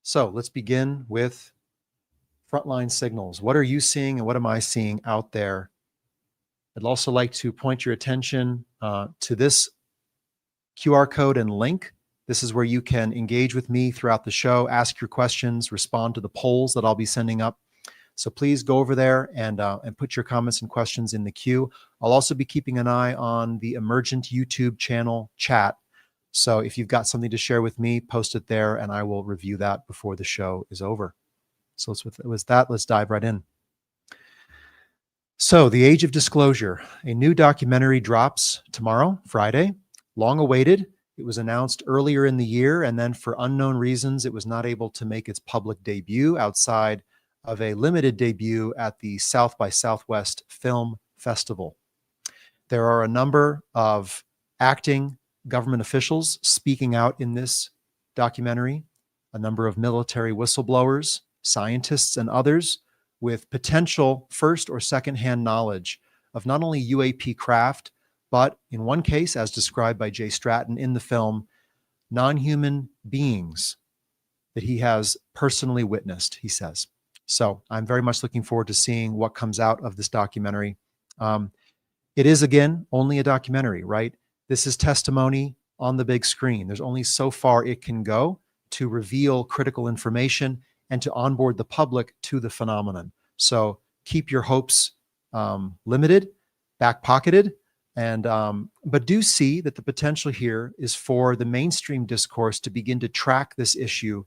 So let's begin with frontline signals. What are you seeing and what am I seeing out there? I'd also like to point your attention to this QR code and link. This is where you can engage with me throughout the show, ask your questions, respond to the polls that I'll be sending up. So please go over there and put your comments and questions in the queue. I'll also be keeping an eye on the Emergent YouTube channel chat. So if you've got something to share with me, post it there and I will review that before the show is over. So with that, let's dive right in. So the Age of Disclosure, a new documentary drops tomorrow, Friday, long awaited. It was announced earlier in the year, and then for unknown reasons, it was not able to make its public debut outside of a limited debut at the South by Southwest Film Festival. There are a number of acting government officials speaking out in this documentary, a number of military whistleblowers, scientists, and others with potential first or secondhand knowledge of not only UAP craft, but in one case, as described by Jay Stratton in the film, non-human beings that he has personally witnessed, he says. So I'm very much looking forward to seeing what comes out of this documentary. It is, again, only a documentary, right? This is testimony on the big screen. There's only so far it can go to reveal critical information and to onboard the public to the phenomenon. So keep your hopes limited, back-pocketed, and but do see that the potential here is for the mainstream discourse to begin to track this issue,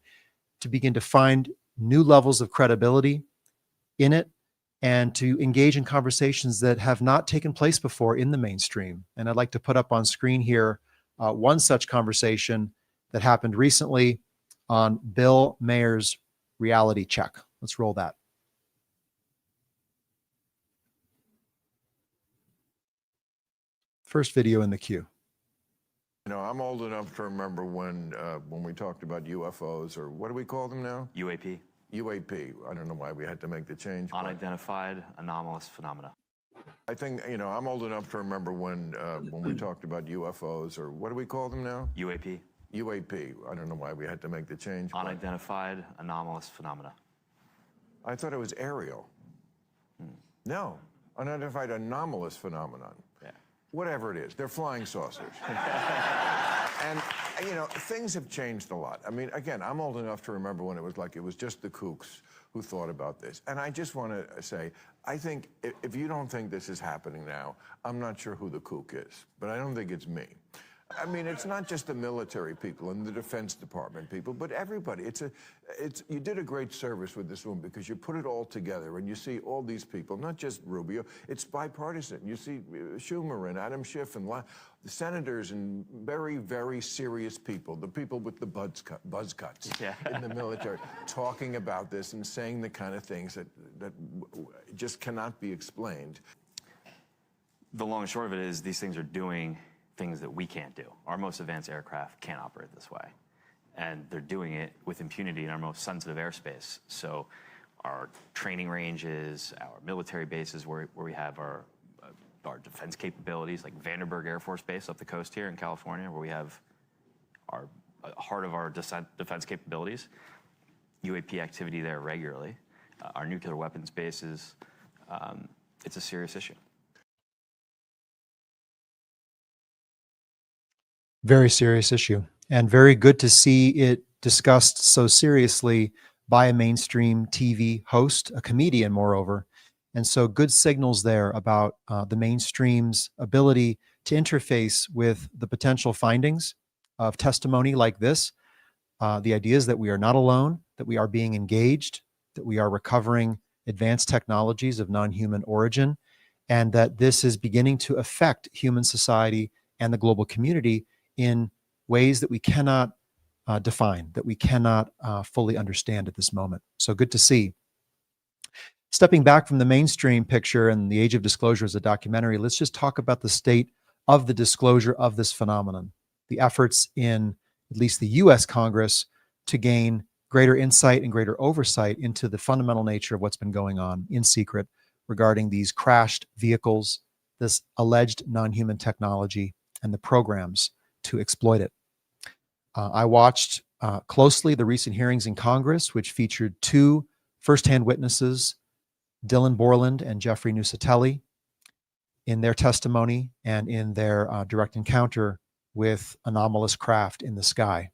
to begin to find new levels of credibility in it, and to engage in conversations that have not taken place before in the mainstream. And I'd like to put up on screen here one such conversation that happened recently on Bill Maher's reality check. Let's roll that. First video in the queue. You know, I'm old enough to remember when we talked about UFOs, or what do we call them now? UAP. UAP. I don't know why we had to make the change. Unidentified anomalous phenomena. I think, you know, I'm old enough to remember when we talked about UFOs, or what do we call them now? UAP. UAP. I don't know why we had to make the change. Unidentified anomalous phenomena. I thought it was aerial. No, unidentified anomalous phenomenon. Yeah. Whatever it is, they're flying saucers. And, you know, things have changed a lot. I mean, again, I'm old enough to remember when it was just the kooks who thought about this. And I just want to say, I think if you don't think this is happening now, I'm not sure who the kook is, but I don't think it's me. I mean, it's not just the military people and the Defense Department people, but everybody. You did a great service with this one because you put it all together and you see all these people, not just Rubio, it's bipartisan. You see Schumer and Adam Schiff and the senators and very, very serious people, the people with the buzz cuts in the military, talking about this and saying the kind of things that just cannot be explained. The long and short of it is these things are doing things that we can't do. Our most advanced aircraft can't operate this way. And they're doing it with impunity in our most sensitive airspace. So our training ranges, our military bases where we have our defense capabilities, like Vandenberg Air Force Base up the coast here in California, where we have our heart of our defense capabilities, UAP activity there regularly, our nuclear weapons bases, it's a serious issue. Very serious issue, and very good to see it discussed so seriously by a mainstream TV host, a comedian, moreover. And so good signals there about the mainstream's ability to interface with the potential findings of testimony like this. The idea is that we are not alone, that we are being engaged, that we are recovering advanced technologies of non-human origin, and that this is beginning to affect human society and the global community in ways that we cannot define, that we cannot fully understand at this moment. So good to see. Stepping back from the mainstream picture and the Age of Disclosure as a documentary, let's just talk about the state of the disclosure of this phenomenon, the efforts in at least the US Congress to gain greater insight and greater oversight into the fundamental nature of what's been going on in secret regarding these crashed vehicles, this alleged non-human technology, and the programs to exploit it. I watched closely the recent hearings in Congress, which featured two firsthand witnesses, Dylan Borland and Jeffrey Nusatelli, in their testimony and in their direct encounter with anomalous craft in the sky.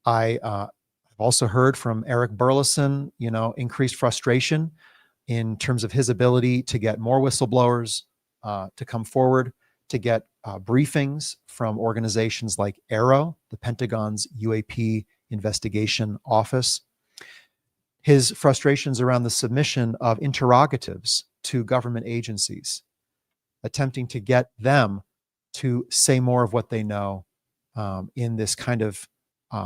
I've also heard from Eric Burleson, increased frustration in terms of his ability to get more whistleblowers to come forward, to get briefings from organizations like AARO, the Pentagon's UAP investigation office. His frustrations around the submission of interrogatives to government agencies, attempting to get them to say more of what they know in this kind of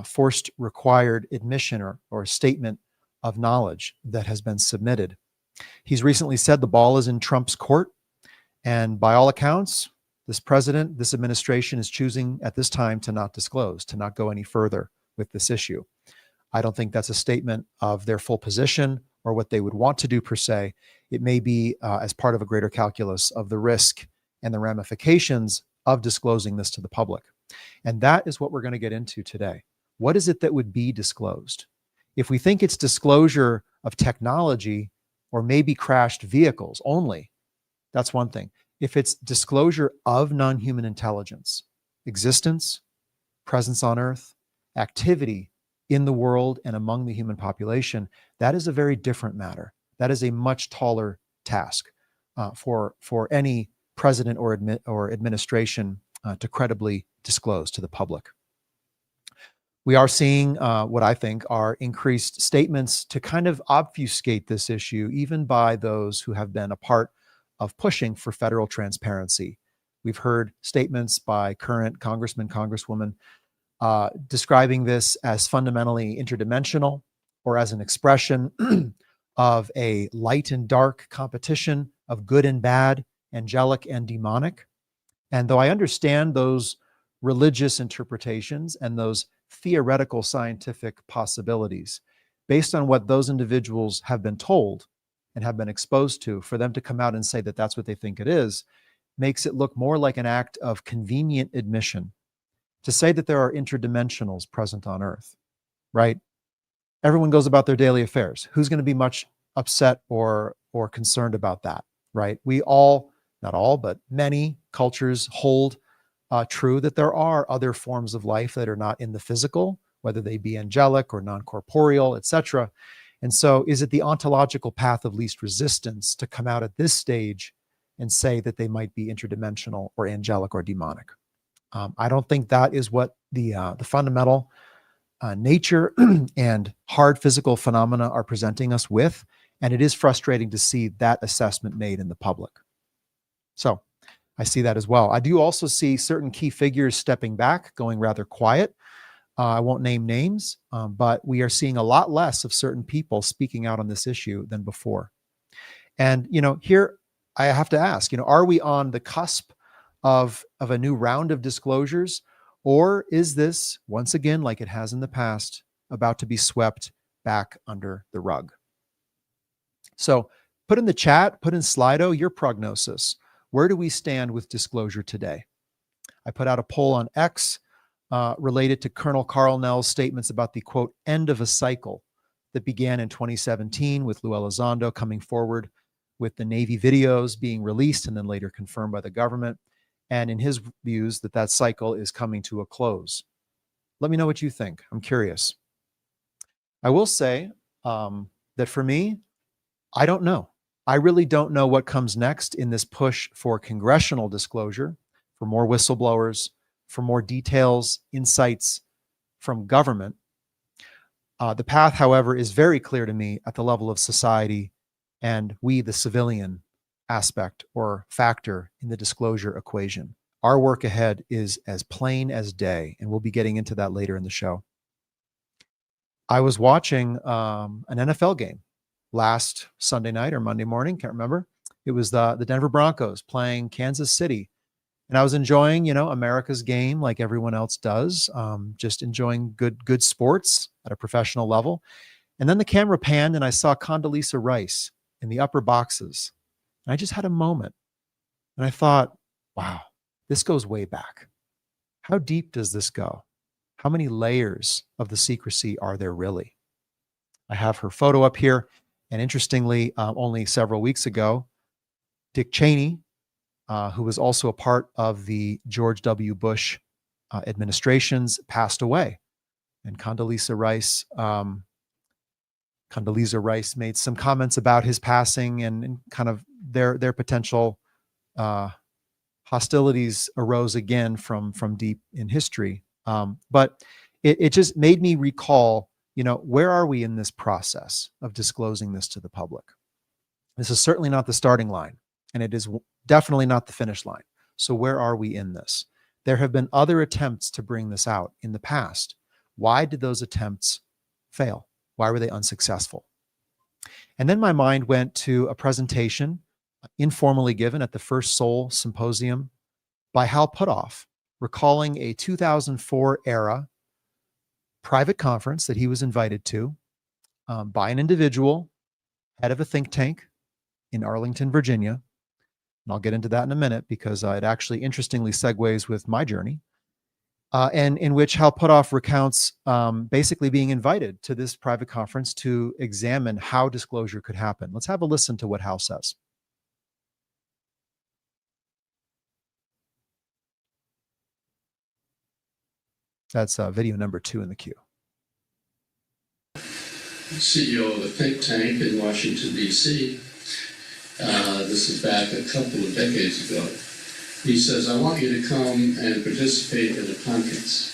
forced required admission or statement of knowledge that has been submitted. He's recently said the ball is in Trump's court, and by all accounts, this president, this administration is choosing at this time to not disclose, to not go any further with this issue. I don't think that's a statement of their full position or what they would want to do per se. It may be as part of a greater calculus of the risk and the ramifications of disclosing this to the public. And that is what we're going to get into today. What is it that would be disclosed? If we think it's disclosure of technology or maybe crashed vehicles only, that's one thing. If it's disclosure of non-human intelligence, existence, presence on Earth, activity in the world and among the human population, that is a very different matter. That is a much taller task for any president or administration to credibly disclose to the public. We are seeing what I think are increased statements to kind of obfuscate this issue, even by those who have been a part of pushing for federal transparency. We've heard statements by current congressmen, congresswomen, describing this as fundamentally interdimensional or as an expression of a light and dark competition of good and bad, angelic and demonic. And though I understand those religious interpretations and those theoretical scientific possibilities, based on what those individuals have been told and have been exposed to, for them to come out and say that that's what they think it is, makes it look more like an act of convenient admission. To say that there are interdimensionals present on Earth, right? Everyone goes about their daily affairs. Who's going to be much upset or concerned about that, right? We all, not all, but many cultures hold true that there are other forms of life that are not in the physical, whether they be angelic or non-corporeal, etc. And so is it the ontological path of least resistance to come out at this stage and say that they might be interdimensional or angelic or demonic? I don't think that is what the fundamental nature and hard physical phenomena are presenting us with. And it is frustrating to see that assessment made in the public. So I see that as well. I do also see certain key figures stepping back, going rather quiet. I won't name names, but we are seeing a lot less of certain people speaking out on this issue than before. And, here I have to ask, are we on the cusp of a new round of disclosures, or is this, once again, like it has in the past, about to be swept back under the rug? So put in the chat, put in Slido your prognosis. Where do we stand with disclosure today? I put out a poll on X related to Colonel Carl Nell's statements about the, quote, end of a cycle that began in 2017 with Lou Elizondo coming forward with the Navy videos being released and then later confirmed by the government. And in his views, that cycle is coming to a close. Let me know what you think. I'm curious. I will say that for me, I don't know. I really don't know what comes next in this push for congressional disclosure, for more whistleblowers, for more details, insights from government. The path, however, is very clear to me at the level of society and we, the civilian aspect or factor in the disclosure equation. Our work ahead is as plain as day, and we'll be getting into that later in the show. I was watching an NFL game last Sunday night or Monday morning, can't remember. It was the Denver Broncos playing Kansas City. And I was enjoying, America's game like everyone else does, just enjoying good sports at a professional level. And then the camera panned and I saw Condoleezza Rice in the upper boxes. And I just had a moment and I thought, wow, this goes way back. How deep does this go? How many layers of the secrecy are there really? I have her photo up here. And interestingly, only several weeks ago, Dick Cheney, who was also a part of the George W. Bush administrations, passed away. And Condoleezza Rice made some comments about his passing, and kind of their potential hostilities arose again from deep in history. But it just made me recall, where are we in this process of disclosing this to the public? This is certainly not the starting line, and it is definitely not the finish line. So where are we in this? There have been other attempts to bring this out in the past. Why did those attempts fail? Why were they unsuccessful? And then my mind went to a presentation informally given at the First Soul Symposium by Hal Puthoff, recalling a 2004 era private conference that he was invited to by an individual, head of a think tank in Arlington, Virginia. And I'll get into that in a minute because it actually interestingly segues with my journey. And in which Hal Puthoff recounts basically being invited to this private conference to examine how disclosure could happen. Let's have a listen to what Hal says. That's video number 2 in the queue. CEO of a think tank in Washington, D.C. This is back a couple of decades ago. He says, I want you to come and participate in a conference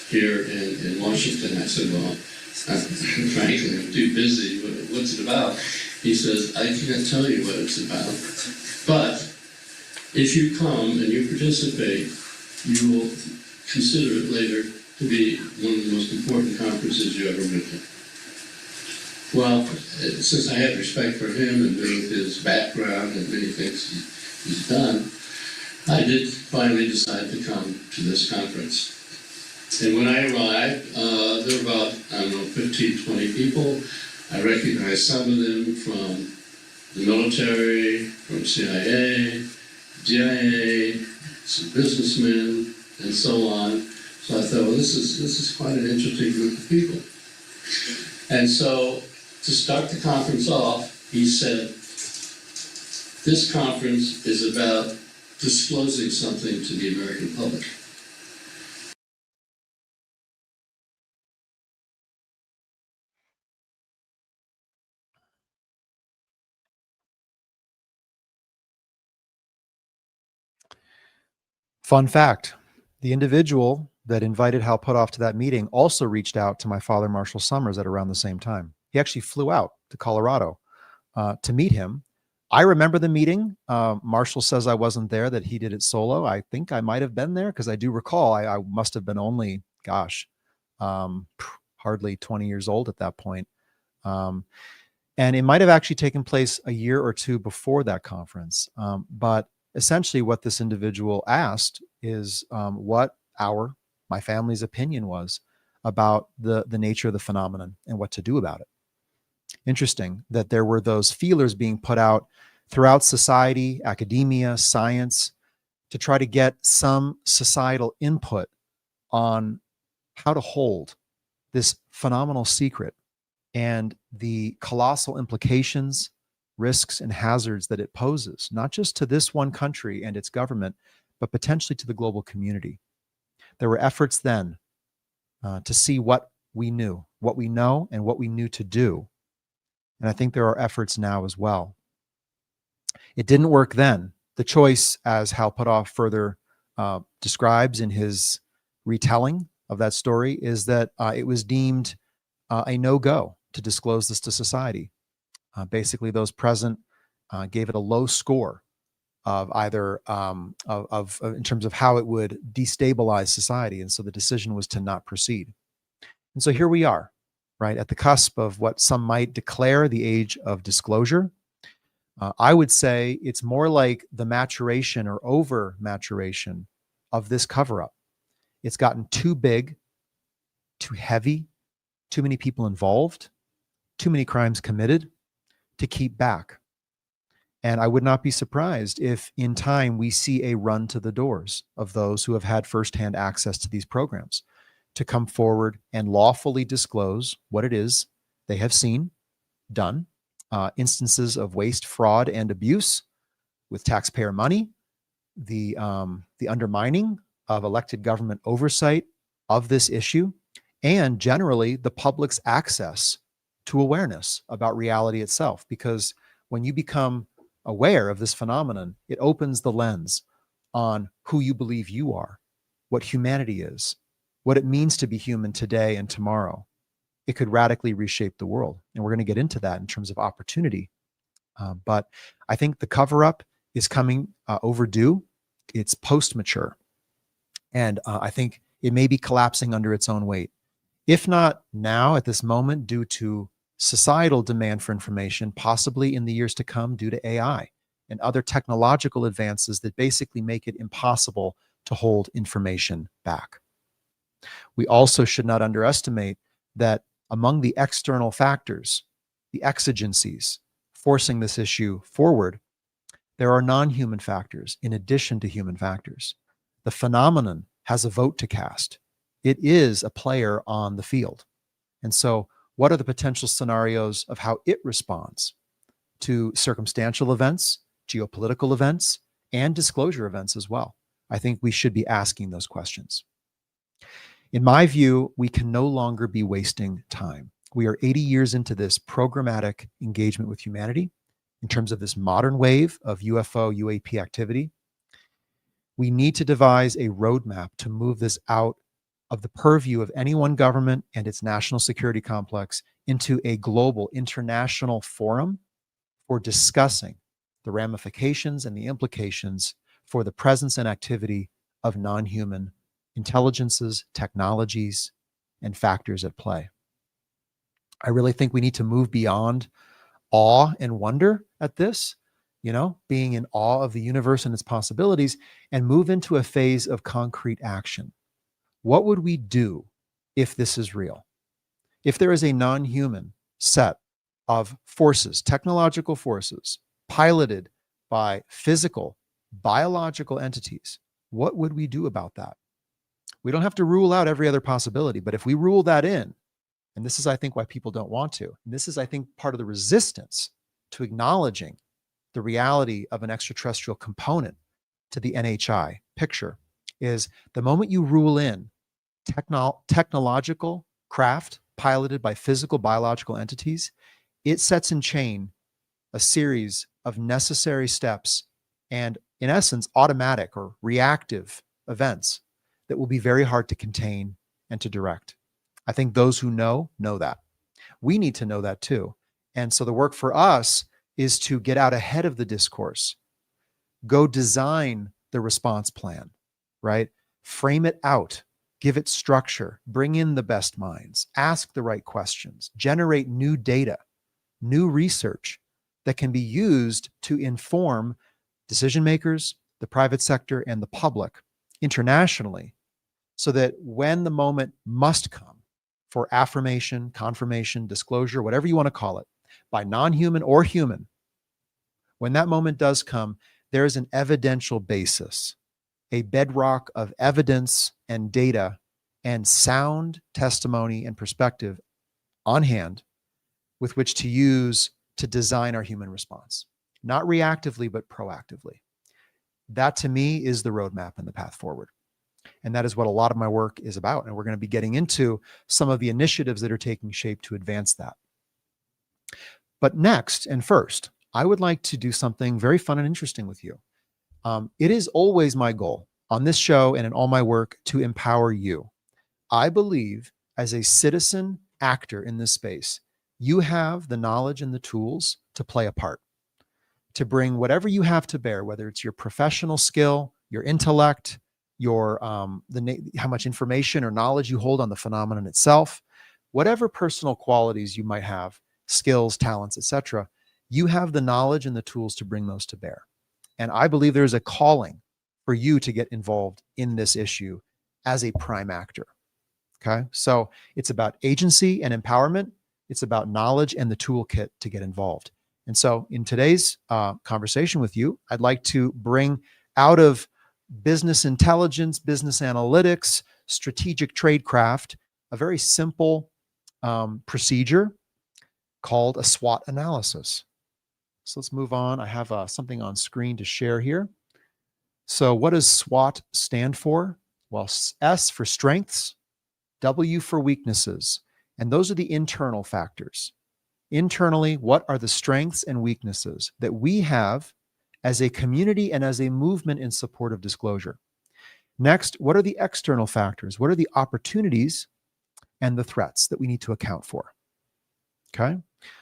here in Washington. I said, well, frankly, I'm too busy. What's it about? He says, I can't tell you what it's about. But if you come and you participate, you will consider it later to be one of the most important conferences you ever went to. Well, since I had respect for him and knew his background and many things he's done, I did finally decide to come to this conference. And when I arrived, there were about, 15, 20 people. I recognized some of them from the military, from CIA, DIA, some businessmen, and so on. So I thought, well, this is quite an interesting group of people. And so, to start the conference off, he said, this conference is about disclosing something to the American public. Fun fact, the individual that invited Hal Puthoff to that meeting also reached out to my father, Marshall Summers, at around the same time. He actually flew out to Colorado to meet him. I remember the meeting. Marshall says I wasn't there, that he did it solo. I think I might have been there because I do recall I must have been only, hardly 20 years old at that point. And it might have actually taken place a year or two before that conference. But essentially what this individual asked is what my family's opinion was about the nature of the phenomenon and what to do about it. Interesting that there were those feelers being put out throughout society, academia, science, to try to get some societal input on how to hold this phenomenal secret and the colossal implications, risks, and hazards that it poses, not just to this one country and its government, but potentially to the global community. There were efforts then to see what we knew, what we know, and what we knew to do. And I think there are efforts now as well. It didn't work then. The choice, as Hal Puthoff further describes in his retelling of that story, is that it was deemed a no-go to disclose this to society. Basically, those present gave it a low score of either in terms of how it would destabilize society. And so the decision was to not proceed. And so here we are, right at the cusp of what some might declare the age of disclosure. I would say it's more like the maturation or over maturation of this cover-up. It's gotten too big, too heavy, too many people involved, too many crimes committed to keep back. And I would not be surprised if in time we see a run to the doors of those who have had firsthand access to these programs, to come forward and lawfully disclose what it is they have seen, done, instances of waste, fraud, and abuse with taxpayer money, the undermining of elected government oversight of this issue, and generally the public's access to awareness about reality itself. Because when you become aware of this phenomenon, it opens the lens on who you believe you are, what humanity is, what it means to be human today and tomorrow. It could radically reshape the world. And we're going to get into that in terms of opportunity. But I think the cover-up is coming overdue. It's post-mature. And I think it may be collapsing under its own weight. If not now, at this moment, due to societal demand for information, possibly in the years to come due to AI and other technological advances that basically make it impossible to hold information back. We also should not underestimate that among the external factors, the exigencies forcing this issue forward, there are non-human factors in addition to human factors. The phenomenon has a vote to cast. It is a player on the field. And so what are the potential scenarios of how it responds to circumstantial events, geopolitical events, and disclosure events as well? I think we should be asking those questions. In my view, we can no longer be wasting time. We are 80 years into this programmatic engagement with humanity in terms of this modern wave of UFO, UAP activity. We need to devise a roadmap to move this out of the purview of any one government and its national security complex into a global international forum for discussing the ramifications and the implications for the presence and activity of non-human intelligences, technologies, and factors at play. I really think we need to move beyond awe and wonder at this, being in awe of the universe and its possibilities, and move into a phase of concrete action. What would we do if this is real? If there is a non-human set of forces, technological forces, piloted by physical, biological entities, what would we do about that? We don't have to rule out every other possibility, but if we rule that in, and this is, I think, why people don't want to, and this is, I think, part of the resistance to acknowledging the reality of an extraterrestrial component to the NHI picture, is the moment you rule in technological craft piloted by physical biological entities, it sets in chain a series of necessary steps and, in essence, automatic or reactive events that will be very hard to contain and to direct. I think those who know that. We need to know that too. And so the work for us is to get out ahead of the discourse, go design the response plan, right? Frame it out, give it structure, bring in the best minds, ask the right questions, generate new data, new research that can be used to inform decision makers, the private sector, and the public internationally, so that when the moment must come for affirmation, confirmation, disclosure, whatever you want to call it, by non-human or human, when that moment does come, there is an evidential basis, a bedrock of evidence and data and sound testimony and perspective on hand with which to use to design our human response, not reactively, but proactively. That, to me, is the roadmap and the path forward. And that is what a lot of my work is about. And we're going to be getting into some of the initiatives that are taking shape to advance that. But next and first, I would like to do something very fun and interesting with you. It is always my goal on this show and in all my work to empower you. I believe as a citizen actor in this space, you have the knowledge and the tools to play a part, to bring whatever you have to bear, whether it's your professional skill, your intellect, your how much information or knowledge you hold on the phenomenon itself, whatever personal qualities you might have, skills, talents, etc., you have the knowledge and the tools to bring those to bear. And I believe there's a calling for you to get involved in this issue as a prime actor. Okay, so it's about agency and empowerment. It's about knowledge and the toolkit to get involved. And so in today's conversation with you, I'd like to bring out of business intelligence, business analytics, strategic tradecraft a very simple procedure called a SWOT analysis. So let's move on. I have something on screen to share here. So what does SWOT stand for? Well, S for strengths, W for weaknesses, and those are the internal factors. Internally, what are the strengths and weaknesses that we have as a community and as a movement in support of disclosure? Next, what are the external factors? What are the opportunities and the threats that we need to account for? Okay,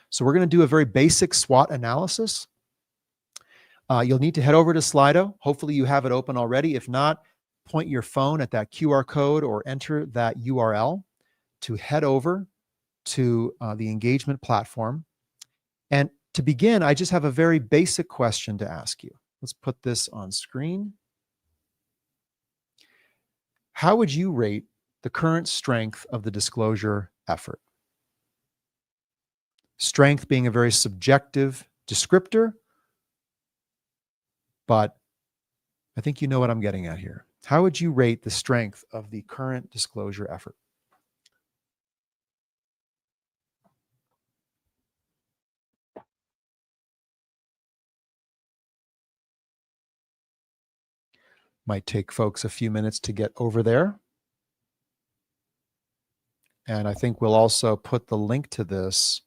so we're going to do a very basic SWOT analysis. You'll need to head over to Slido. Hopefully you have it open already. If not, point your phone at that QR code or enter that URL to head over to the engagement platform. And to begin, I just have a very basic question to ask you. Let's put this on screen. How would you rate the current strength of the disclosure effort? Strength being a very subjective descriptor, but I think you know what I'm getting at here. How would you rate the strength of the current disclosure effort? Might take folks a few minutes to get over there. And I think we'll also put the link to this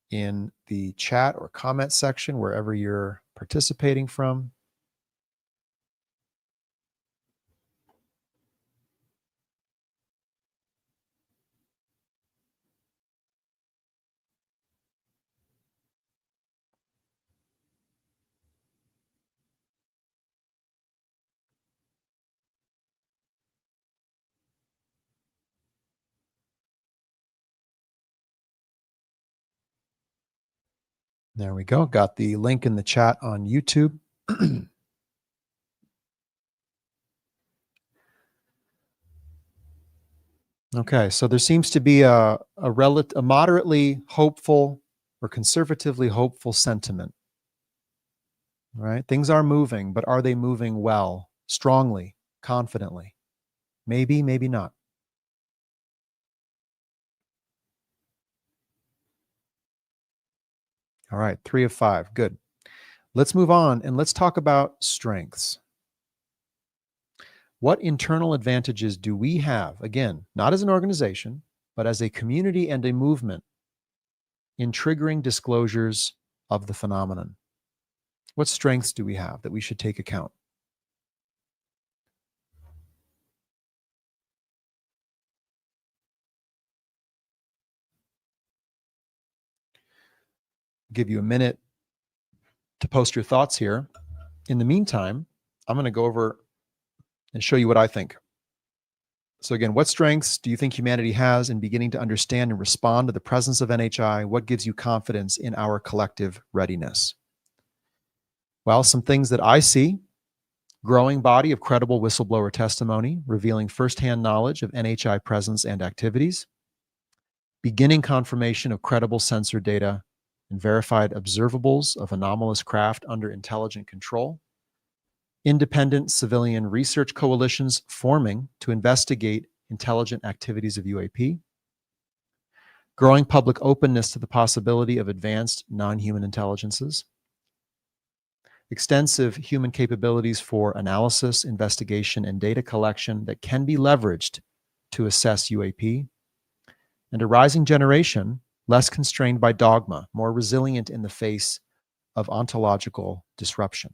in the chat or comment section, wherever you're participating from. There we go. Got the link in the chat on YouTube. Okay, so there seems to be a moderately hopeful or conservatively hopeful sentiment. All right, things are moving, but are they moving well, strongly, confidently? Maybe, maybe not. All right, 3 of 5. Good. Let's move on and let's talk about strengths. What internal advantages do we have, again, not as an organization, but as a community and a movement in triggering disclosures of the phenomenon? What strengths do we have that we should take account? Give you a minute to post your thoughts here. In the meantime, I'm going to go over and show you what I think. So again, what strengths do you think humanity has in beginning to understand and respond to the presence of NHI? What gives you confidence in our collective readiness? Well, some things that I see: growing body of credible whistleblower testimony, revealing firsthand knowledge of NHI presence and activities, beginning confirmation of credible sensor data and verified observables of anomalous craft under intelligent control, independent civilian research coalitions forming to investigate intelligent activities of UAP, growing public openness to the possibility of advanced non-human intelligences, extensive human capabilities for analysis, investigation, and data collection that can be leveraged to assess UAP, and a rising generation less constrained by dogma, more resilient in the face of ontological disruption.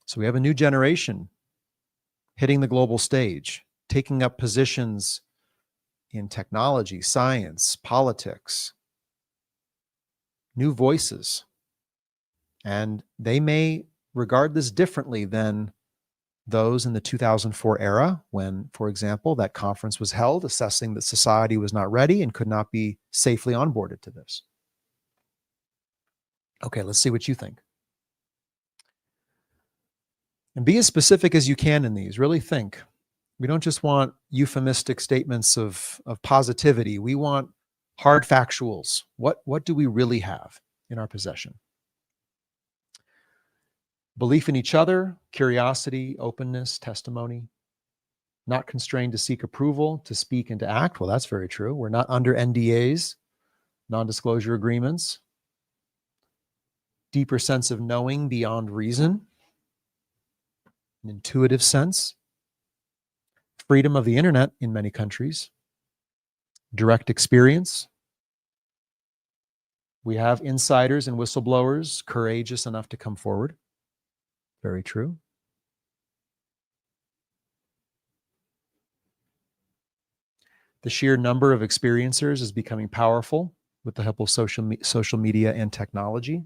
So we have a new generation hitting the global stage, taking up positions in technology, science, politics, new voices. And they may regard this differently than those in the 2004 era when, for example, that conference was held assessing that society was not ready and could not be safely onboarded to this. Okay, let's see what you think. And be as specific as you can in these. Really think. We don't just want euphemistic statements of positivity. We want hard factuals. What do we really have in our possession? Belief in each other, curiosity, openness, testimony, not constrained to seek approval, to speak and to act. Well, that's very true. We're not under NDAs, non-disclosure agreements. Deeper sense of knowing beyond reason, an intuitive sense. Freedom of the internet in many countries. Direct experience. We have insiders and whistleblowers courageous enough to come forward. Very true. The sheer number of experiencers is becoming powerful with the help of social media and technology.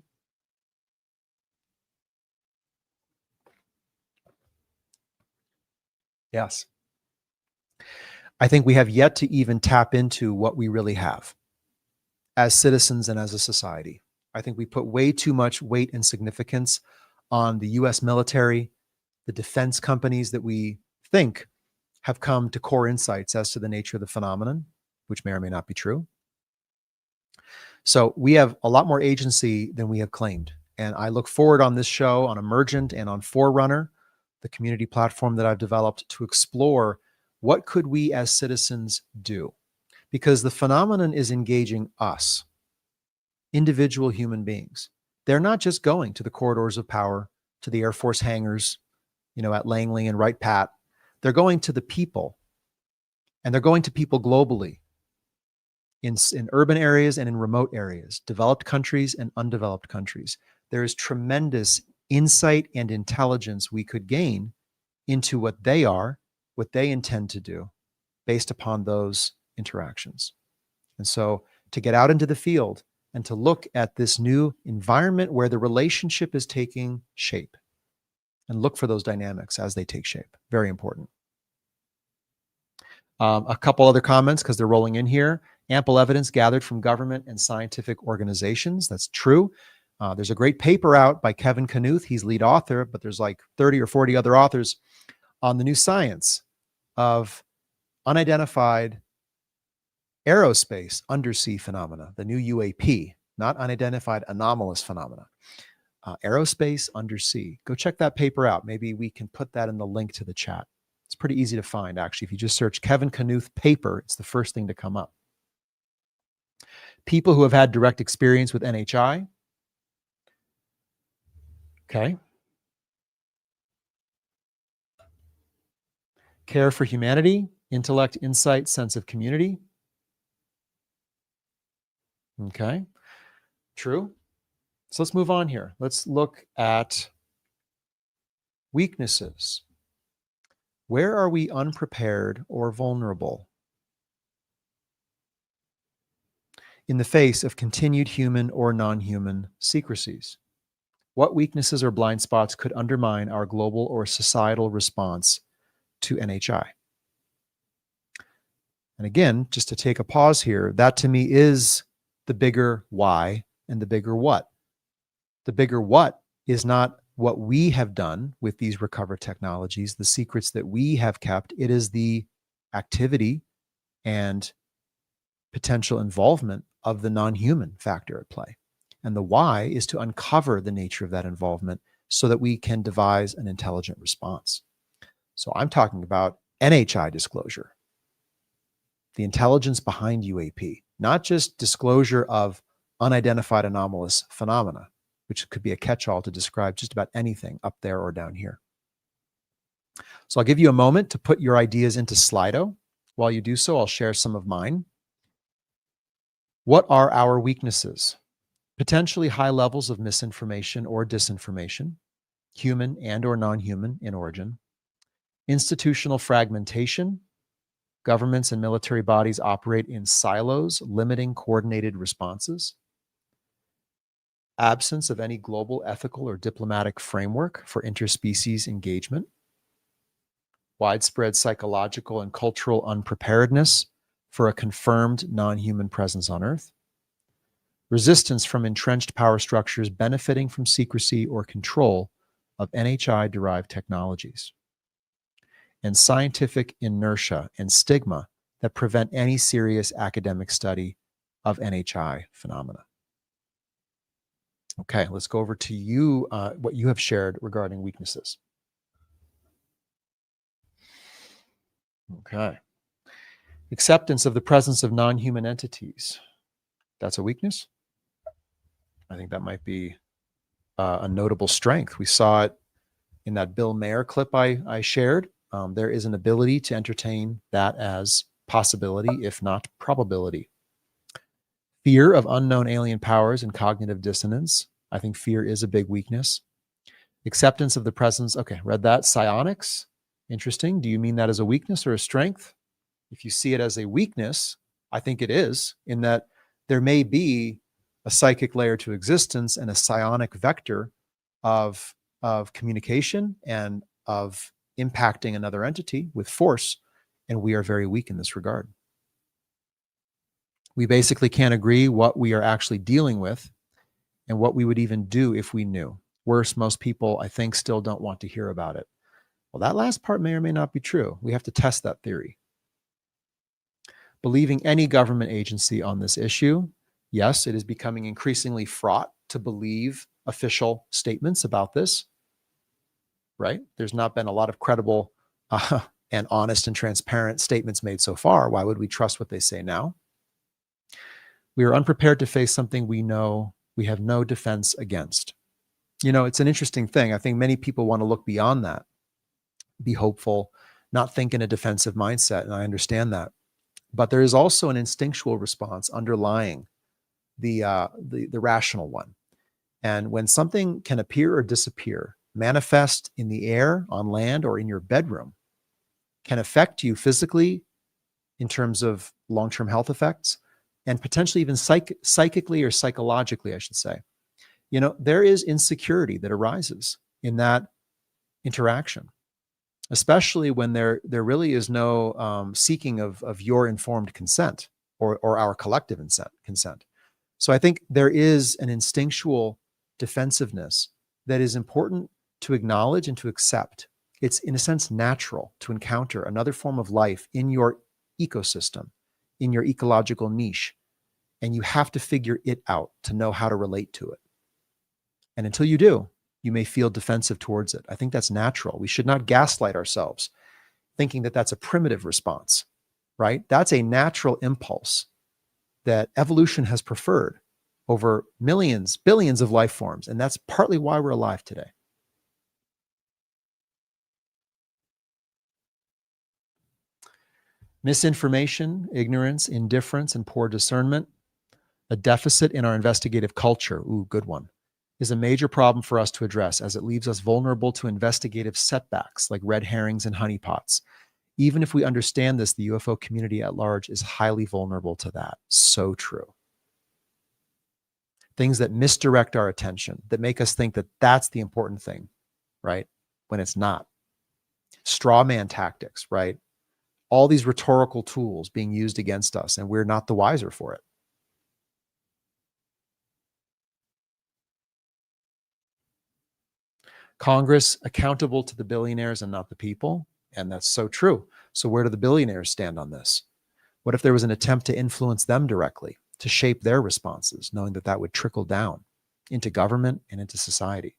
Yes. I think we have yet to even tap into what we really have as citizens and as a society. I think we put way too much weight and significance on the US military, the defense companies that we think have come to core insights as to the nature of the phenomenon, which may or may not be true. So we have a lot more agency than we have claimed. And I look forward on this show, on Emergent and on Forerunner, the community platform that I've developed, to explore what could we as citizens do? Because the phenomenon is engaging us, individual human beings. They're not just going to the corridors of power, to the Air Force hangars, at Langley and Wright Pat. They're going to the people, and they're going to people globally in urban areas and in remote areas, developed countries and undeveloped countries. There is tremendous insight and intelligence we could gain into what they are, what they intend to do based upon those interactions. And so to get out into the field and to look at this new environment where the relationship is taking shape and look for those dynamics as they take shape. Very important. A couple other comments because they're rolling in here. Ample evidence gathered from government and scientific organizations. That's true. There's a great paper out by Kevin Knuth. He's lead author, but there's like 30 or 40 other authors on the new science of unidentified aerospace undersea phenomena, the new UAP, not unidentified anomalous phenomena. Aerospace undersea. Go check that paper out. Maybe we can put that in the link to the chat. It's pretty easy to find, actually. If you just search Kevin Knuth paper, it's the first thing to come up. People who have had direct experience with NHI. Okay. Care for humanity, intellect, insight, sense of community. Okay. True. So let's move on here. Let's look at weaknesses. Where are we unprepared or vulnerable in the face of continued human or non-human secrecies? What weaknesses or blind spots could undermine our global or societal response to NHI? And again, just to take a pause here, that to me is the bigger why and the bigger what. The bigger what is not what we have done with these recover technologies, the secrets that we have kept. It is the activity and potential involvement of the non-human factor at play. And the why is to uncover the nature of that involvement so that we can devise an intelligent response. So I'm talking about NHI disclosure, the intelligence behind UAP, not just disclosure of unidentified anomalous phenomena, which could be a catch-all to describe just about anything up there or down here. So I'll give you a moment to put your ideas into Slido. While you do so, I'll share some of mine. What are our weaknesses? Potentially high levels of misinformation or disinformation, human and or non-human in origin. Institutional fragmentation. Governments and military bodies operate in silos, limiting coordinated responses. Absence of any global ethical or diplomatic framework for interspecies engagement. Widespread psychological and cultural unpreparedness for a confirmed non-human presence on Earth. Resistance from entrenched power structures benefiting from secrecy or control of NHI-derived technologies. And scientific inertia and stigma that prevent any serious academic study of NHI phenomena. Okay, let's go over to you, what you have shared regarding weaknesses. Okay. Acceptance of the presence of non-human entities. That's a weakness? I think that might be a notable strength. We saw it in that Bill Maher clip I shared. There is an ability to entertain that as possibility, if not probability. Fear of unknown alien powers and cognitive dissonance. I think fear is a big weakness. Acceptance of the presence. Okay, read that. Psionics. Interesting. Do you mean that as a weakness or a strength? If you see it as a weakness, I think it is, in that there may be a psychic layer to existence and a psionic vector of communication and of impacting another entity with force, and we are very weak in this regard. We basically can't agree what we are actually dealing with and what we would even do if we knew. Worse, most people, I think, still don't want to hear about it. Well, that last part may or may not be true. We have to test that theory. Believing any government agency on this issue, yes, it is becoming increasingly fraught to believe official statements about this, right? There's not been a lot of credible and honest and transparent statements made so far. Why would we trust what they say now? We are unprepared to face something we know we have no defense against. You know, it's an interesting thing. I think many people want to look beyond that, be hopeful, not think in a defensive mindset, and I understand that. But there is also an instinctual response underlying the rational one. And when something can appear or disappear, manifest in the air, on land, or in your bedroom, can affect you physically in terms of long-term health effects, and potentially even psychically or psychologically, I should say. You know, there is insecurity that arises in that interaction, especially when there really is no seeking of your informed consent or our collective consent. So I think there is an instinctual defensiveness that is important to acknowledge and to accept. It's, in a sense, natural to encounter another form of life in your ecosystem, in your ecological niche, and you have to figure it out to know how to relate to it. And until you do, you may feel defensive towards it. I think that's natural. We should not gaslight ourselves thinking that that's a primitive response, right? That's a natural impulse that evolution has preferred over millions, billions of life forms. And that's partly why we're alive today. Misinformation, ignorance, indifference, and poor discernment, a deficit in our investigative culture, ooh, good one, is a major problem for us to address, as it leaves us vulnerable to investigative setbacks like red herrings and honeypots. Even if we understand this, the UFO community at large is highly vulnerable to that. So true. Things that misdirect our attention, that make us think that that's the important thing, right? When it's not. Straw man tactics, right? All these rhetorical tools being used against us, and we're not the wiser for it. Congress accountable to the billionaires and not the people. And that's so true. So where do the billionaires stand on this? What if there was an attempt to influence them directly, to shape their responses, knowing that that would trickle down into government and into society?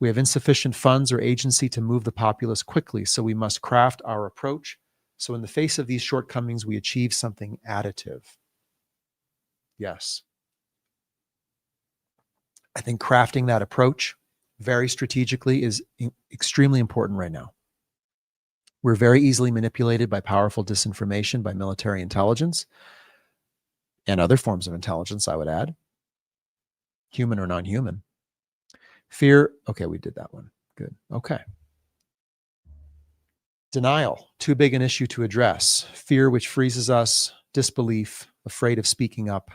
We have insufficient funds or agency to move the populace quickly, so we must craft our approach so in the face of these shortcomings, we achieve something additive. Yes. I think crafting that approach very strategically is extremely important right now. We're very easily manipulated by powerful disinformation, by military intelligence, and other forms of intelligence, I would add, human or non-human. Fear, okay, we did that one. Good, okay. Denial, too big an issue to address. Fear, which freezes us, disbelief, afraid of speaking up.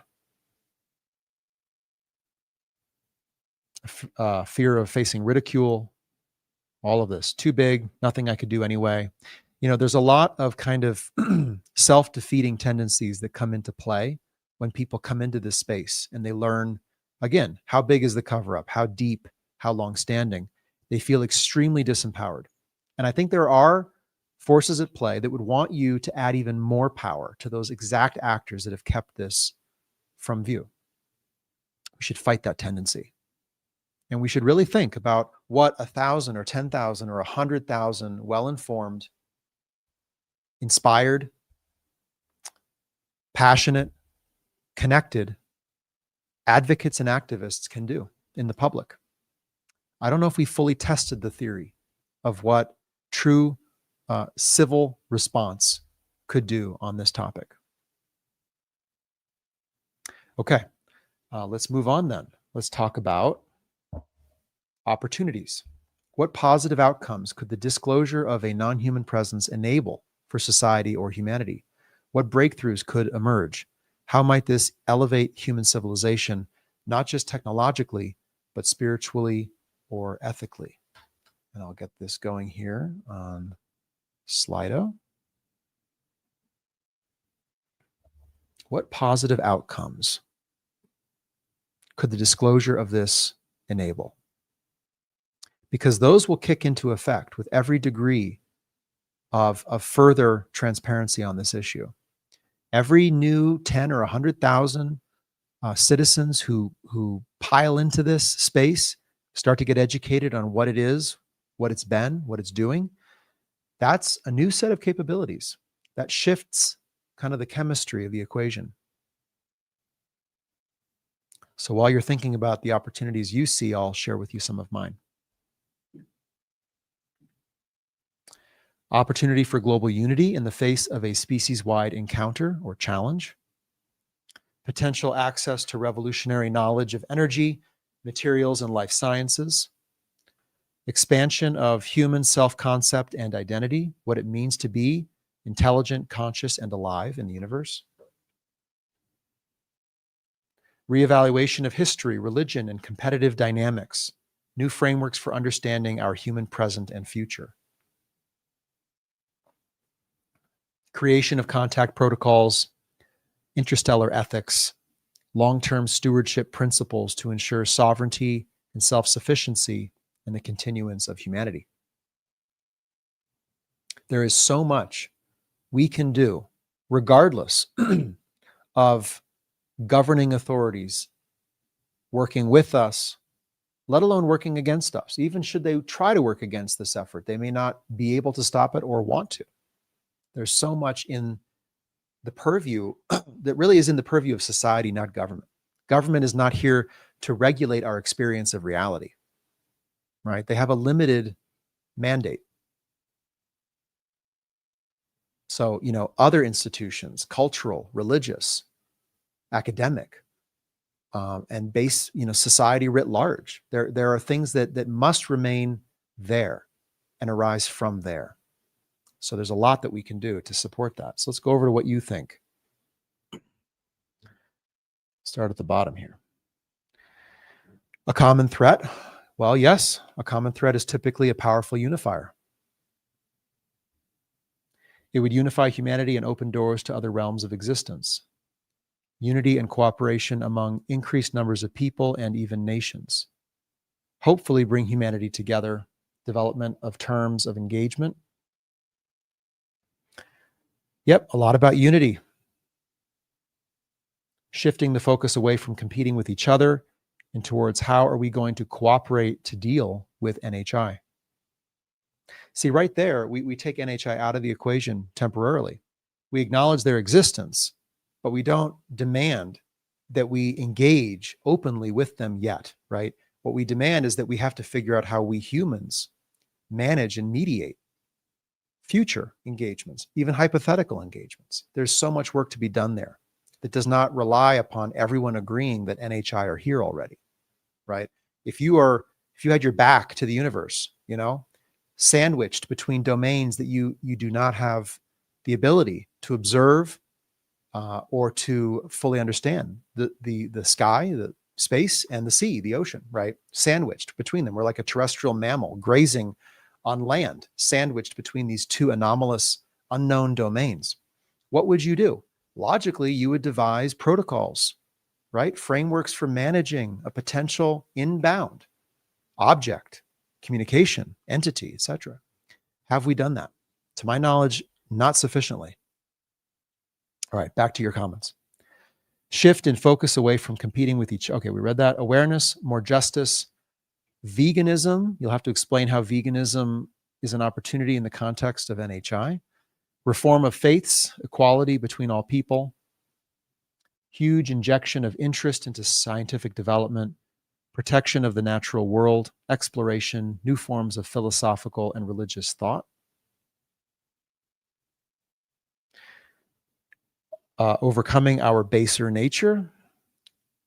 Fear of facing ridicule, all of this. Too big, nothing I could do anyway. You know, there's a lot of kind of self-defeating tendencies that come into play when people come into this space and they learn, again, how big is the cover-up, how deep, how long-standing. They feel extremely disempowered. And I think there are forces at play that would want you to add even more power to those exact actors that have kept this from view. We should fight that tendency. And we should really think about what 1,000 or 10,000 or 100,000 well-informed, inspired, passionate, connected advocates and activists can do in the public. I don't know if we fully tested the theory of what true civil response could do on this topic. Okay, let's move on then. Let's talk about opportunities. What positive outcomes could the disclosure of a non-human presence enable for society or humanity? What breakthroughs could emerge? How might this elevate human civilization, not just technologically, but spiritually or ethically? And I'll get this going here on Slido. What positive outcomes could the disclosure of this enable? Because those will kick into effect with every degree of further transparency on this issue. Every new 10 or 100,000 citizens who pile into this space, start to get educated on what it is, what it's been, what it's doing, that's a new set of capabilities that shifts kind of the chemistry of the equation. So while you're thinking about the opportunities you see, I'll share with you some of mine. Opportunity for global unity in the face of a species-wide encounter or challenge. Potential access to revolutionary knowledge of energy, materials, and life sciences. Expansion of human self-concept and identity, what it means to be intelligent, conscious, and alive in the universe. Reevaluation of history, religion, and competitive dynamics. New frameworks for understanding our human present and future. Creation of contact protocols, interstellar ethics, long-term stewardship principles to ensure sovereignty and self-sufficiency and the continuance of humanity. There is so much we can do, regardless of governing authorities working with us, let alone working against us. Even should they try to work against this effort, they may not be able to stop it or want to. There's so much in the purview that really is in the purview of society, not government. Government is not here to regulate our experience of reality, right? They have a limited mandate. So, other institutions, cultural, religious, academic, and base, society writ large, there are things that must remain there and arise from there. So there's a lot that we can do to support that. So let's go over to what you think. Start at the bottom here. A common threat. Well, yes, a common threat is typically a powerful unifier. It would unify humanity and open doors to other realms of existence. Unity and cooperation among increased numbers of people and even nations. Hopefully bring humanity together. Development of terms of engagement. Yep, a lot about unity. Shifting the focus away from competing with each other and towards how are we going to cooperate to deal with NHI. See, right there, we take NHI out of the equation temporarily. We acknowledge their existence, but we don't demand that we engage openly with them yet, right? What we demand is that we have to figure out how we humans manage and mediate future engagements, even hypothetical engagements. There's so much work to be done there that does not rely upon everyone agreeing that NHI are here already, right? If you had your back to the universe, sandwiched between domains that you do not have the ability to observe or to fully understand, the sky, the space, and the sea, the ocean, right? Sandwiched between them. We're like a terrestrial mammal grazing on land, sandwiched between these two anomalous, unknown domains. What would you do? Logically, you would devise protocols, right? Frameworks for managing a potential inbound object, communication, entity, etc. Have we done that? To my knowledge, not sufficiently. All right, back to your comments. Shift and focus away from competing with each. Okay, we read that. Awareness, more justice, veganism. You'll have to explain how veganism is an opportunity in the context of NHI. Reform of faiths, equality between all people. Huge injection of interest into scientific development, protection of the natural world, exploration, new forms of philosophical and religious thought. Overcoming our baser nature,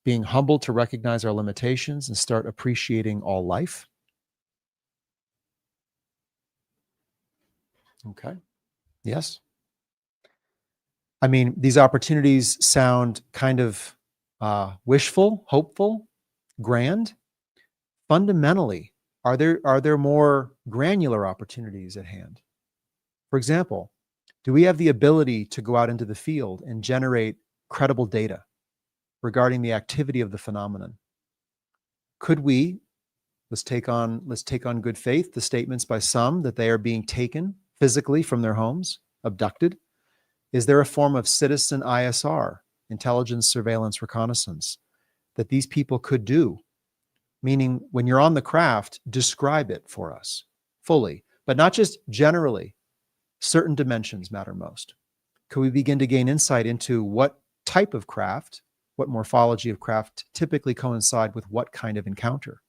being humble to recognize our limitations and start appreciating all life. Okay. Yes. I mean, these opportunities sound kind of wishful, hopeful, grand. Fundamentally, are there more granular opportunities at hand? For example, do we have the ability to go out into the field and generate credible data regarding the activity of the phenomenon? Could we, let's take on good faith, the statements by some that they are being taken physically from their homes, abducted? Is there a form of citizen ISR, intelligence, surveillance, reconnaissance, that these people could do? Meaning, when you're on the craft, describe it for us fully, but not just generally. Certain dimensions matter most. Could we begin to gain insight into what type of craft, what morphology of craft typically coincide with what kind of encounter?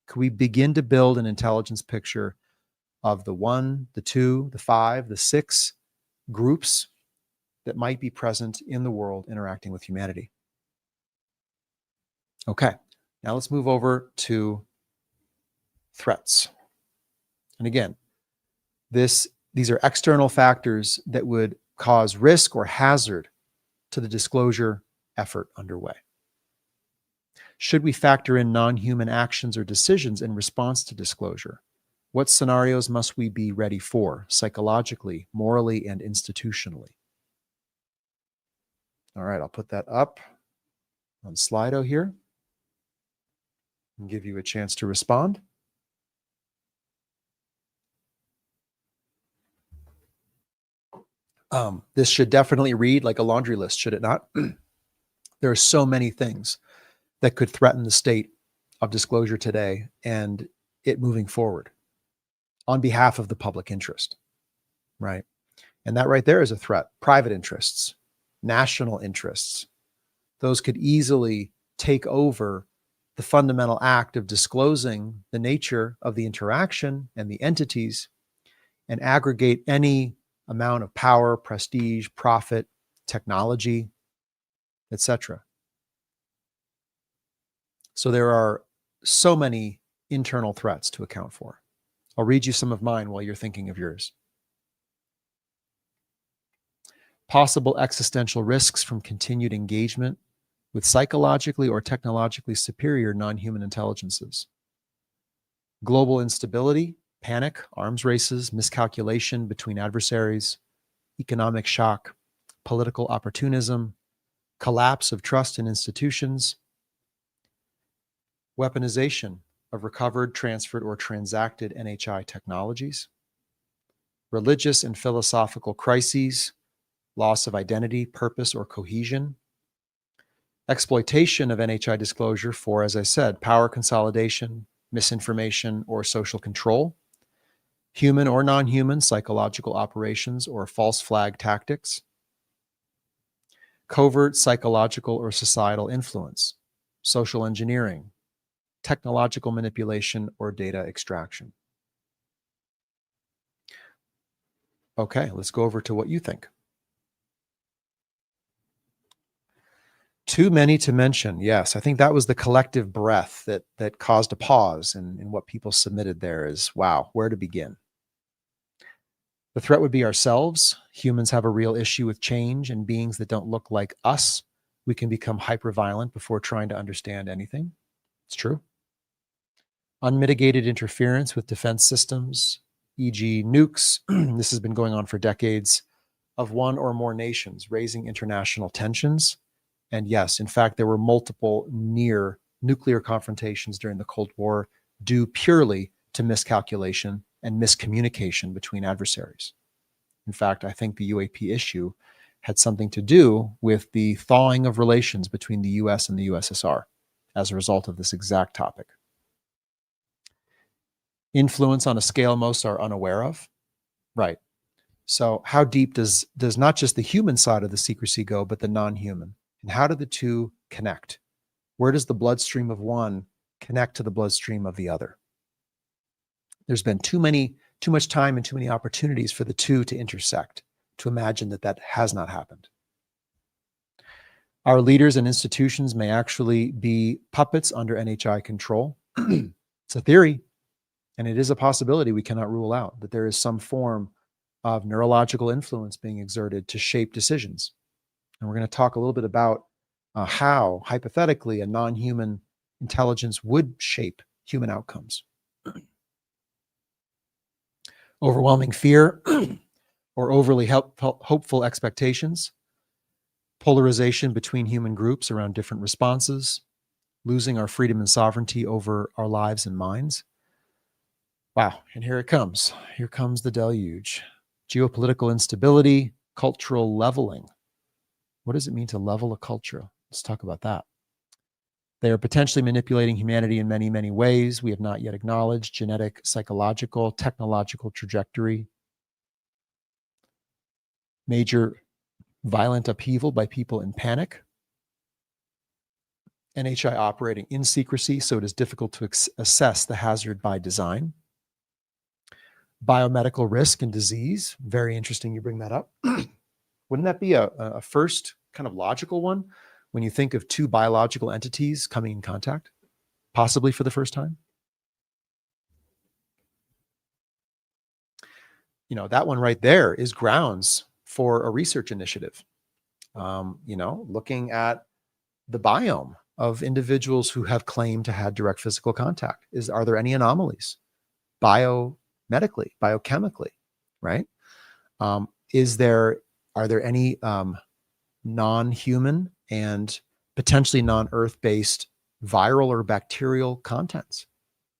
Could we begin to build an intelligence picture of the 1, the 2, the 5, the 6 groups that might be present in the world interacting with humanity? Okay, now let's move over to threats. And again, these are external factors that would cause risk or hazard to the disclosure effort underway. Should we factor in non-human actions or decisions in response to disclosure? What scenarios must we be ready for, psychologically, morally, and institutionally? All right, I'll put that up on Slido here and give you a chance to respond. This should definitely read like a laundry list, should it not? There are so many things that could threaten the state of disclosure today and it moving forward on behalf of the public interest, right? And that right there is a threat. Private interests, national interests, those could easily take over the fundamental act of disclosing the nature of the interaction and the entities and aggregate any amount of power, prestige, profit, technology, etc. So there are so many internal threats to account for. I'll read you some of mine while you're thinking of yours. Possible existential risks from continued engagement with psychologically or technologically superior non-human intelligences. Global instability, panic, arms races, miscalculation between adversaries, economic shock, political opportunism, collapse of trust in institutions, weaponization of recovered, transferred, or transacted NHI technologies, religious and philosophical crises, loss of identity, purpose, or cohesion, exploitation of NHI disclosure for, as I said, power consolidation, misinformation, or social control, human or non-human psychological operations or false flag tactics, covert psychological or societal influence, social engineering, technological manipulation, or data extraction. Okay, let's go over to what you think. Too many to mention. Yes, I think that was the collective breath that caused a pause in what people submitted there is, wow, where to begin? The threat would be ourselves. Humans have a real issue with change, and beings that don't look like us, we can become hyper-violent before trying to understand anything. It's true. Unmitigated interference with defense systems, e.g. nukes. This has been going on for decades, of one or more nations, raising international tensions. And yes, in fact, there were multiple near nuclear confrontations during the Cold War due purely to miscalculation and miscommunication between adversaries. In fact, I think the UAP issue had something to do with the thawing of relations between the US and the USSR as a result of this exact topic. Influence on a scale most are unaware of. Right. So how deep does not just the human side of the secrecy go, but the non-human? And how do the two connect? Where does the bloodstream of one connect to the bloodstream of the other? There's been too much time and too many opportunities for the two to intersect to imagine that that has not happened. Our leaders and institutions may actually be puppets under NHI control. It's a theory, and it is a possibility we cannot rule out, that there is some form of neurological influence being exerted to shape decisions. And we're going to talk a little bit about how, hypothetically, a non-human intelligence would shape human outcomes. Overwhelming fear or overly hopeful expectations, polarization between human groups around different responses, losing our freedom and sovereignty over our lives and minds. Wow, and here it comes. Here comes the deluge. Geopolitical instability, cultural leveling. What does it mean to level a culture? Let's talk about that. They are potentially manipulating humanity in many, many ways we have not yet acknowledged: genetic, psychological, technological trajectory. Major violent upheaval by people in panic. NHI operating in secrecy, so it is difficult to assess the hazard by design. Biomedical risk and disease. Very interesting you bring that up. Wouldn't that be a first kind of logical one when you think of two biological entities coming in contact, possibly for the first time? You know, that one right there is grounds for a research initiative. You know, looking at the biome of individuals who have claimed to have direct physical contact. Are there any anomalies biomedically, biochemically, right? Are there any non-human and potentially non-Earth-based viral or bacterial contents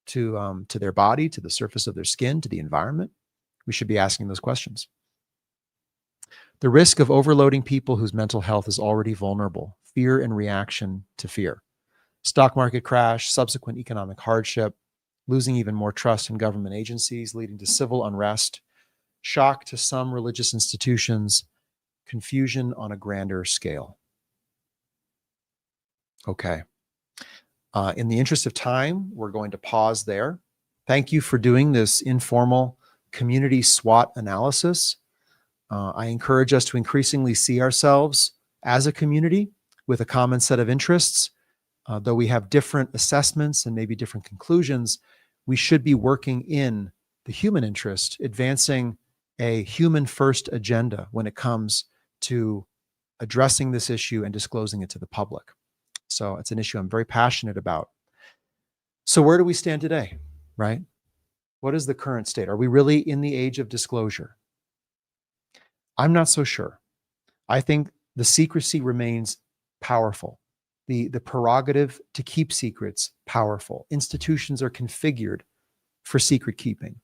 to their body, to the surface of their skin, to the environment? We should be asking those questions. The risk of overloading people whose mental health is already vulnerable, fear and reaction to fear. Stock market crash, subsequent economic hardship, losing even more trust in government agencies, leading to civil unrest, shock to some religious institutions, confusion on a grander scale. Okay. In the interest of time, we're going to pause there. Thank you for doing this informal community SWOT analysis. I encourage us to increasingly see ourselves as a community with a common set of interests. Though we have different assessments and maybe different conclusions, we should be working in the human interest, advancing a human-first agenda when it comes to addressing this issue and disclosing it to the public. So it's an issue I'm very passionate about. So where do we stand today, right? What is the current state? Are we really in the age of disclosure? I'm not so sure. I think the secrecy remains powerful. The prerogative to keep secrets, powerful. Institutions are configured for secret keeping.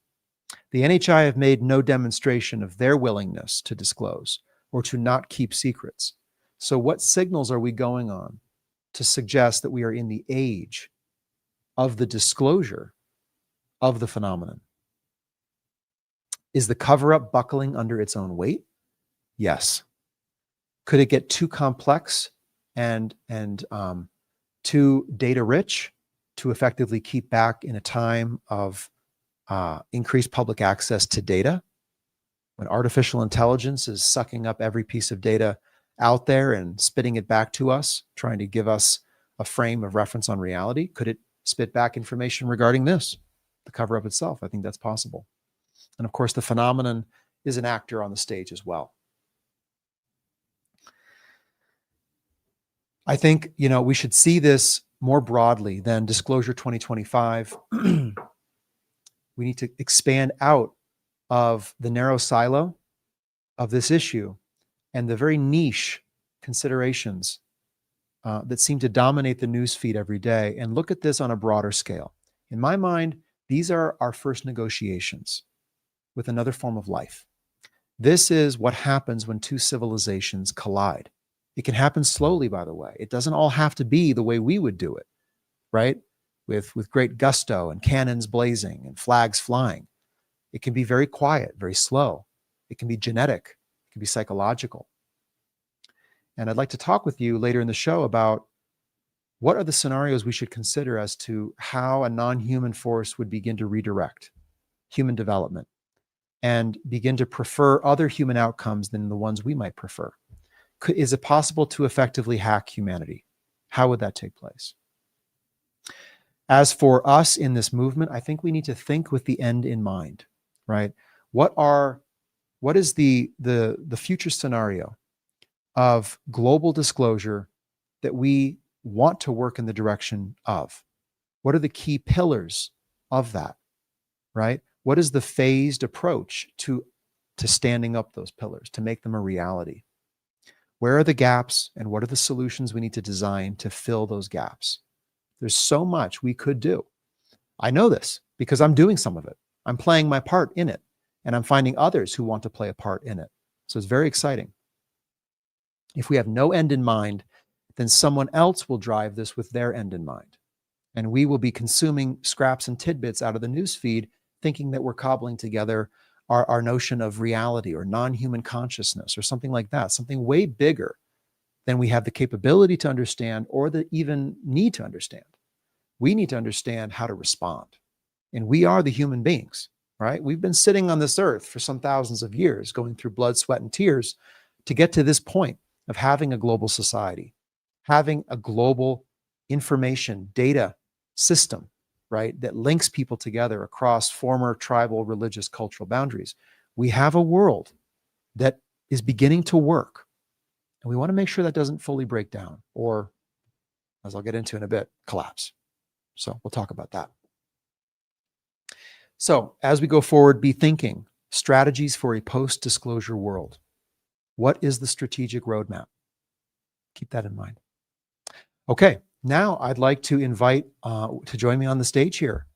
The NHI have made no demonstration of their willingness to disclose or to not keep secrets. So what signals are we going on to suggest that we are in the age of the disclosure of the phenomenon? Is the cover-up buckling under its own weight? Yes. Could it get too complex and too data rich to effectively keep back in a time of increased public access to data? When artificial intelligence is sucking up every piece of data out there and spitting it back to us, trying to give us a frame of reference on reality, could it spit back information regarding this, the cover-up itself? I think that's possible. And of course, the phenomenon is an actor on the stage as well. I think, you know, we should see this more broadly than Disclosure 2025. We need to expand out of the narrow silo of this issue and the very niche considerations that seem to dominate the news feed every day and look at this on a broader scale. In my mind, these are our first negotiations with another form of life. This is what happens when two civilizations collide. It can happen slowly, by the way. It doesn't all have to be the way we would do it, right? With great gusto and cannons blazing and flags flying. It can be very quiet, very slow. It can be genetic. It can be psychological. And I'd like to talk with you later in the show about what are the scenarios we should consider as to how a non-human force would begin to redirect human development and begin to prefer other human outcomes than the ones we might prefer. Is it possible to effectively hack humanity? How would that take place? As for us in this movement, I think we need to think with the end in mind, right? What is the future scenario of global disclosure that we want to work in the direction of? What are the key pillars of that, right? What is the phased approach to standing up those pillars, to make them a reality? Where are the gaps and what are the solutions we need to design to fill those gaps? There's so much we could do. I know this because I'm doing some of it. I'm playing my part in it, and I'm finding others who want to play a part in it. So it's very exciting. If we have no end in mind, then someone else will drive this with their end in mind. And we will be consuming scraps and tidbits out of the news feed, thinking that we're cobbling together our notion of reality or non-human consciousness or something like that, something way bigger than we have the capability to understand or the even need to understand. We need to understand how to respond. And we are the human beings, right? We've been sitting on this earth for some thousands of years, going through blood, sweat, and tears to get to this point of having a global society, having a global information data system, right, that links people together across former tribal, religious, cultural boundaries. We have a world that is beginning to work. And we want to make sure that doesn't fully break down or, as I'll get into in a bit, collapse. So we'll talk about that. So as we go forward, be thinking strategies for a post-disclosure world. What is the strategic roadmap? Keep that in mind. Okay, now I'd like to invite to join me on the stage here.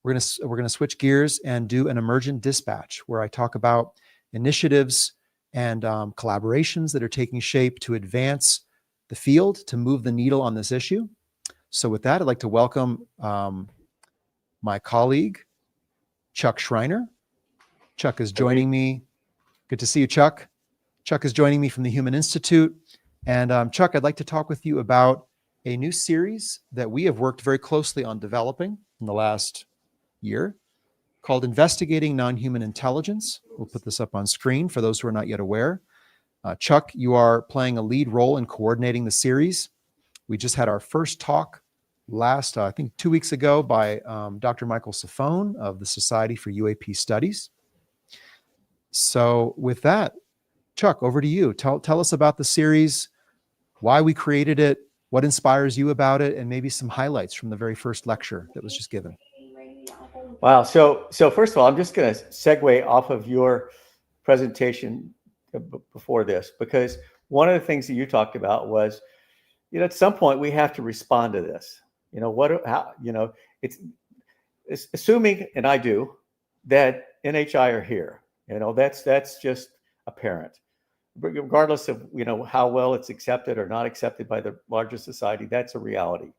We're gonna switch gears and do an emergent dispatch where I talk about initiatives and collaborations that are taking shape to advance the field, to move the needle on this issue. So with that, I'd like to welcome my colleague, Chuck Schreiner. Chuck is joining me. Good to see you, Chuck. Chuck is joining me from the Human Institute. And Chuck, I'd like to talk with you about a new series that we have worked very closely on developing in the last year called Investigating Non-Human Intelligence. We'll put this up on screen for those who are not yet aware. Chuck, you are playing a lead role in coordinating the series. We just had our first talk last, I think 2 weeks ago by Dr. Michael Safone of the Society for UAP Studies. So with that, Chuck, over to you. Tell us about the series, why we created it, what inspires you about it, and maybe some highlights from the very first lecture that was just given. Wow. So first of all, I'm just going to segue off of your presentation before this, because one of the things that you talked about was, at some point we have to respond to this. It's assuming, and I do, that NHI are here. That's just apparent. Regardless of how well it's accepted or not accepted by the larger society, that's a reality,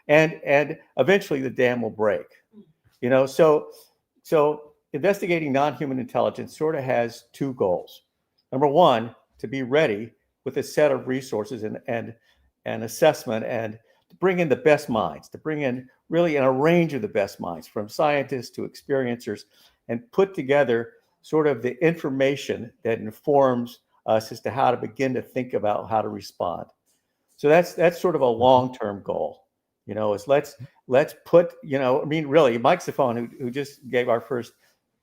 and eventually the dam will break. So investigating non-human intelligence sort of has two goals. Number one, to be ready with a set of resources and assessment, and to bring in the best minds, to bring in really in a range of the best minds, from scientists to experiencers, and put together sort of the information that informs us as to how to begin to think about how to respond. So that's sort of a long-term goal, is let's put, really, Mike Safone, who just gave our first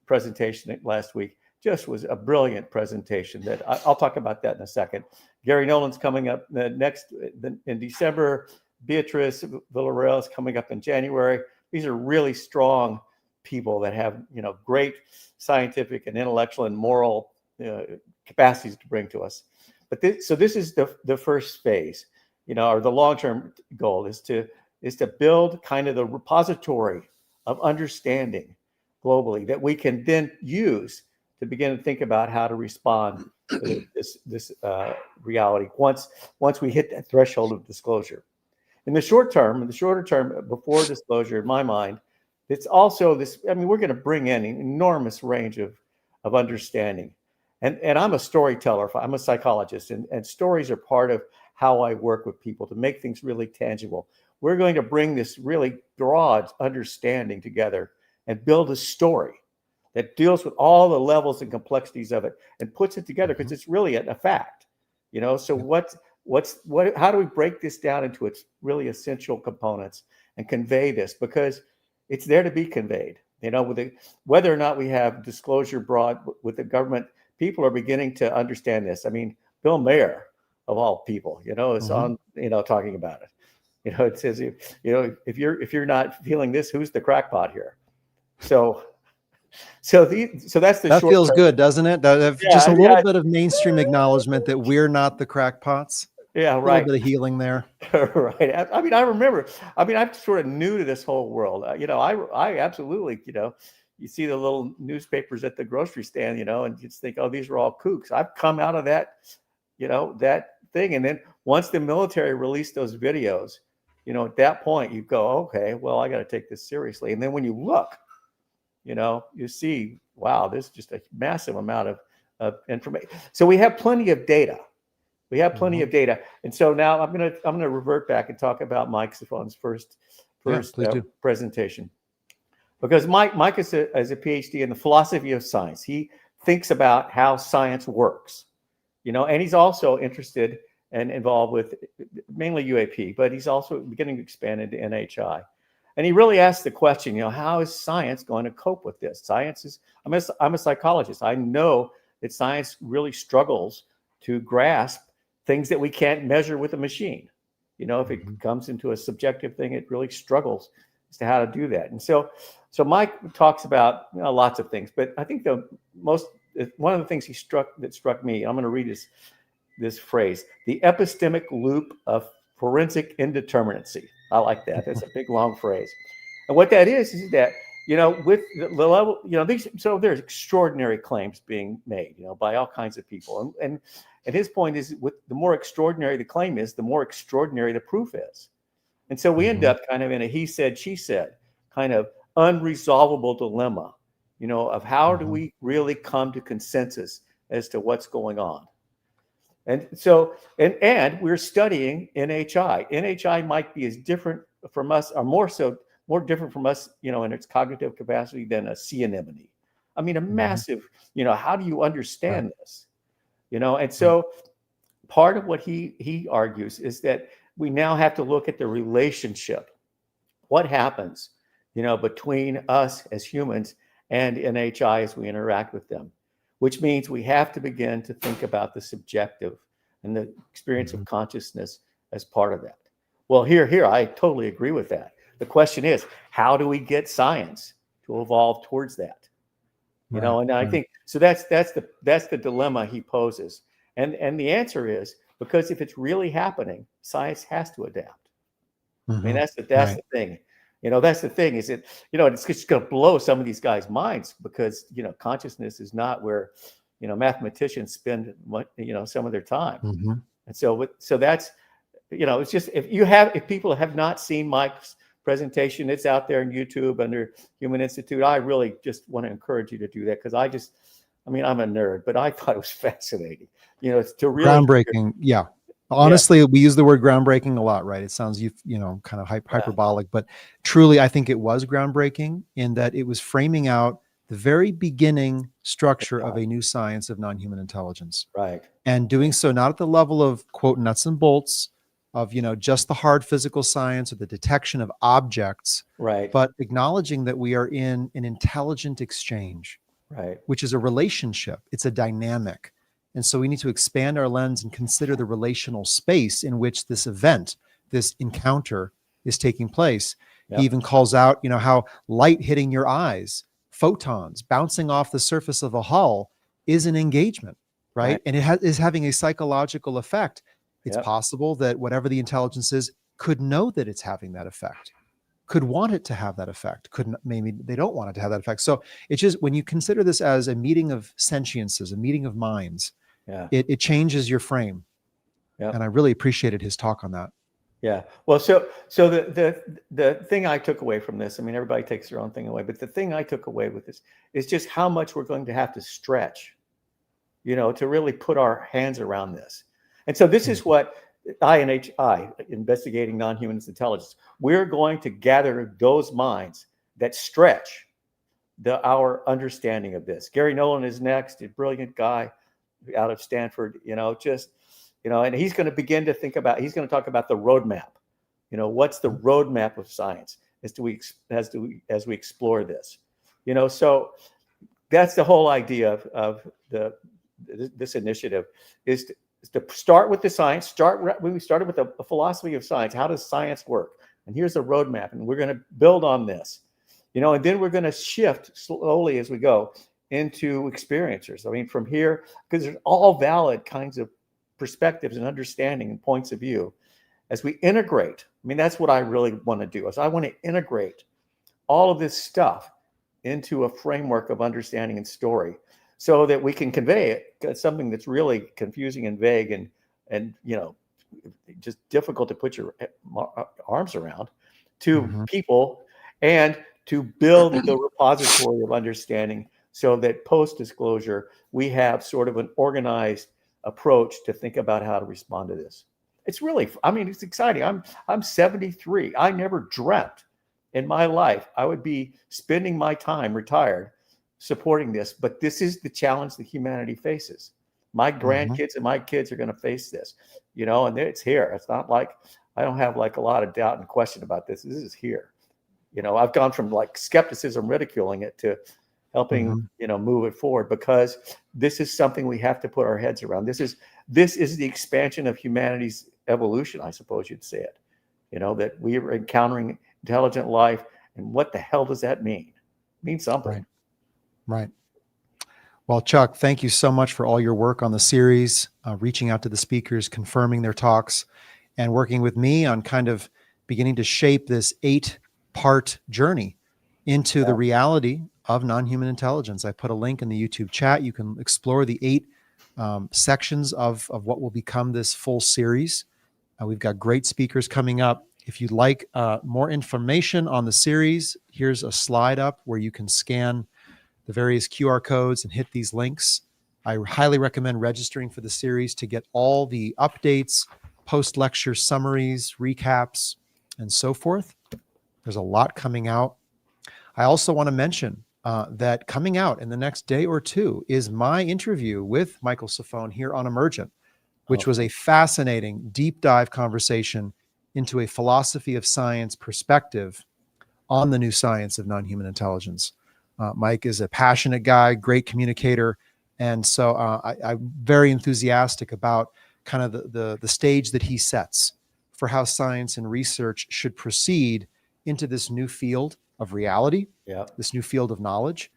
presentation last week, just was a brilliant presentation that I'll talk about that in a second. Gary Nolan's coming up in December. Beatrice Villarreal is coming up in January. These are really strong people that have, great scientific and intellectual and moral capacities to bring to us. But this is the first phase, or the long-term goal is to build kind of the repository of understanding globally that we can then use to begin to think about how to respond to this reality once we hit that threshold of disclosure. In the shorter term, before disclosure, in my mind, it's also this. I mean, we're going to bring in an enormous range of understanding, and I'm a storyteller. I'm a psychologist, and stories are part of how I work with people to make things really tangible. We're going to bring this really broad understanding together and build a story that deals with all the levels and complexities of it and puts it together, because it's really a fact, you know. So how do we break this down into its really essential components and convey this, because it's there to be conveyed, you know, whether or not we have disclosure broad with the government. People are beginning to understand this. I mean, Bill Maher, of all people, you know, is on, you know, talking about it. You know, it says, you know, if you're not feeling this, who's the crackpot here? So that's the That short feels term. good, doesn't it? Yeah, Just a little bit of mainstream acknowledgement that we're not the crackpots. Yeah, A right. little bit of healing there. Right. I mean, I remember. I mean, I'm sort of new to this whole world. You know, I absolutely, you know, you see the little newspapers at the grocery stand, you know, and you just think, oh, these are all kooks. I've come out of that, you know, that thing. And then once the military released those videos, you know, at that point you go, okay, well, I got to take this seriously. And then when you look, you know, you see, wow, there's just a massive amount of information. So we have plenty of data. We have plenty of data. And so now I'm gonna revert back and talk about Mike's first presentation. Because Mike is a PhD in the philosophy of science. He thinks about how science works, you know, and he's also interested and involved with mainly UAP, but he's also beginning to expand into NHI. And he really asked the question, you know, how is science going to cope with this? I'm a psychologist. I know that science really struggles to grasp things that we can't measure with a machine. You know, if it comes into a subjective thing, it really struggles as to how to do that. And so Mike talks about, you know, lots of things, but I think one of the things that struck me, I'm going to read this phrase, the epistemic loop of forensic indeterminacy. I like that. That's a big, long phrase. And what that is that, you know, with the level, you know, there's extraordinary claims being made, you know, by all kinds of people. And his point is, with the more extraordinary the claim is, the more extraordinary the proof is. And so we end up kind of in a he said, she said kind of unresolvable dilemma, you know, of how do we really come to consensus as to what's going on. And so, and we're studying NHI. NHI might be as different from us, or more different from us, you know, in its cognitive capacity than a sea anemone. I mean, a massive, you know, how do you understand this? You know, and so part of what he argues is that we now have to look at the relationship. What happens, you know, between us as humans and NHI as we interact with them, which means we have to begin to think about the subjective and the experience of consciousness as part of that. Well, here, I totally agree with that. The question is, how do we get science to evolve towards that? You know, and I think so. That's the dilemma he poses, and the answer is, because if it's really happening, science has to adapt. I mean, that's the thing. You know, that's the thing. Is it, you know, it's just going to blow some of these guys' minds, because, you know, consciousness is not where, you know, mathematicians spend, you know, some of their time. And so that's, you know, it's just, if people have not seen Mike's presentation, it's out there on YouTube under Human Institute. I really just want to encourage you to do that, because I'm a nerd, but I thought it was fascinating. You know, it's to really groundbreaking. Yeah. Honestly, we use the word groundbreaking a lot, right? It sounds, you know, kind of hyperbolic, but truly, I think it was groundbreaking in that it was framing out the very beginning structure of a new science of non-human intelligence. Right. And doing so not at the level of, quote, nuts and bolts of, you know, just the hard physical science or the detection of objects, right, but acknowledging that we are in an intelligent exchange, right, which is a relationship. It's a dynamic. And so we need to expand our lens and consider the relational space in which this event, this encounter, is taking place. Yep. He even calls out, you know, how light hitting your eyes, photons bouncing off the surface of a hull is an engagement, right? And it is having a psychological effect. It's possible that whatever the intelligence is could know that it's having that effect. could want it to have that effect. Couldn't, maybe they don't want it to have that effect. So it's just, when you consider this as a meeting of sentiences, a meeting of minds, Yeah. it changes your frame. Yeah. And I really appreciated his talk on that. Yeah. Well, so the thing I took away from this, I mean, everybody takes their own thing away, but the thing I took away with this is just how much we're going to have to stretch, to really put our hands around this. And so this is what INHI, Investigating Non-Human Intelligence, we're going to gather those minds that stretch our understanding of this. Gary Nolan is next, a brilliant guy out of Stanford, and he's going to begin to he's going to talk about the roadmap. What's the roadmap of science as we explore this? So that's the whole idea of this initiative is to start with the science. We started with a philosophy of science. How does science work? And here's the roadmap, and we're going to build on this. And then we're going to shift slowly as we go into experiencers. I mean, from here, because there's all valid kinds of perspectives and understanding and points of view as we integrate. I mean, that's what I really want to do, is I want to integrate all of this stuff into a framework of understanding and story so that we can convey it, something that's really confusing and vague and just difficult to put your arms around, to people, and to build the repository of understanding so that post-disclosure, we have sort of an organized approach to think about how to respond to this. It's really, it's exciting. I'm 73. I never dreamt in my life I would be spending my time retired supporting this, but this is the challenge that humanity faces. My grandkids and my kids are going to face this, and it's here. It's not like I don't have like a lot of doubt and question about this. This is here. I've gone from like skepticism, ridiculing it, to helping, move it forward, because this is something we have to put our heads around. This is the expansion of humanity's evolution, I suppose you'd say it, that we are encountering intelligent life. And what the hell does that mean? It means something. Right. Well, Chuck, thank you so much for all your work on the series, reaching out to the speakers, confirming their talks, and working with me on kind of beginning to shape this 8-part journey into the reality of non-human intelligence. I put a link in the YouTube chat. You can explore the 8 sections of what will become this full series. We've got great speakers coming up. If you'd like more information on the series, here's a slide up where you can scan the various QR codes and hit these links. I highly recommend registering for the series to get all the updates, post-lecture summaries, recaps, and so forth. There's a lot coming out. I also want to mention that coming out in the next day or two is my interview with Michael Safone here on Emergent, which was a fascinating deep dive conversation into a philosophy of science perspective on the new science of non-human intelligence. Mike is a passionate guy, great communicator. And so I'm very enthusiastic about kind of the stage that he sets for how science and research should proceed into this new field of reality, this new field of knowledge.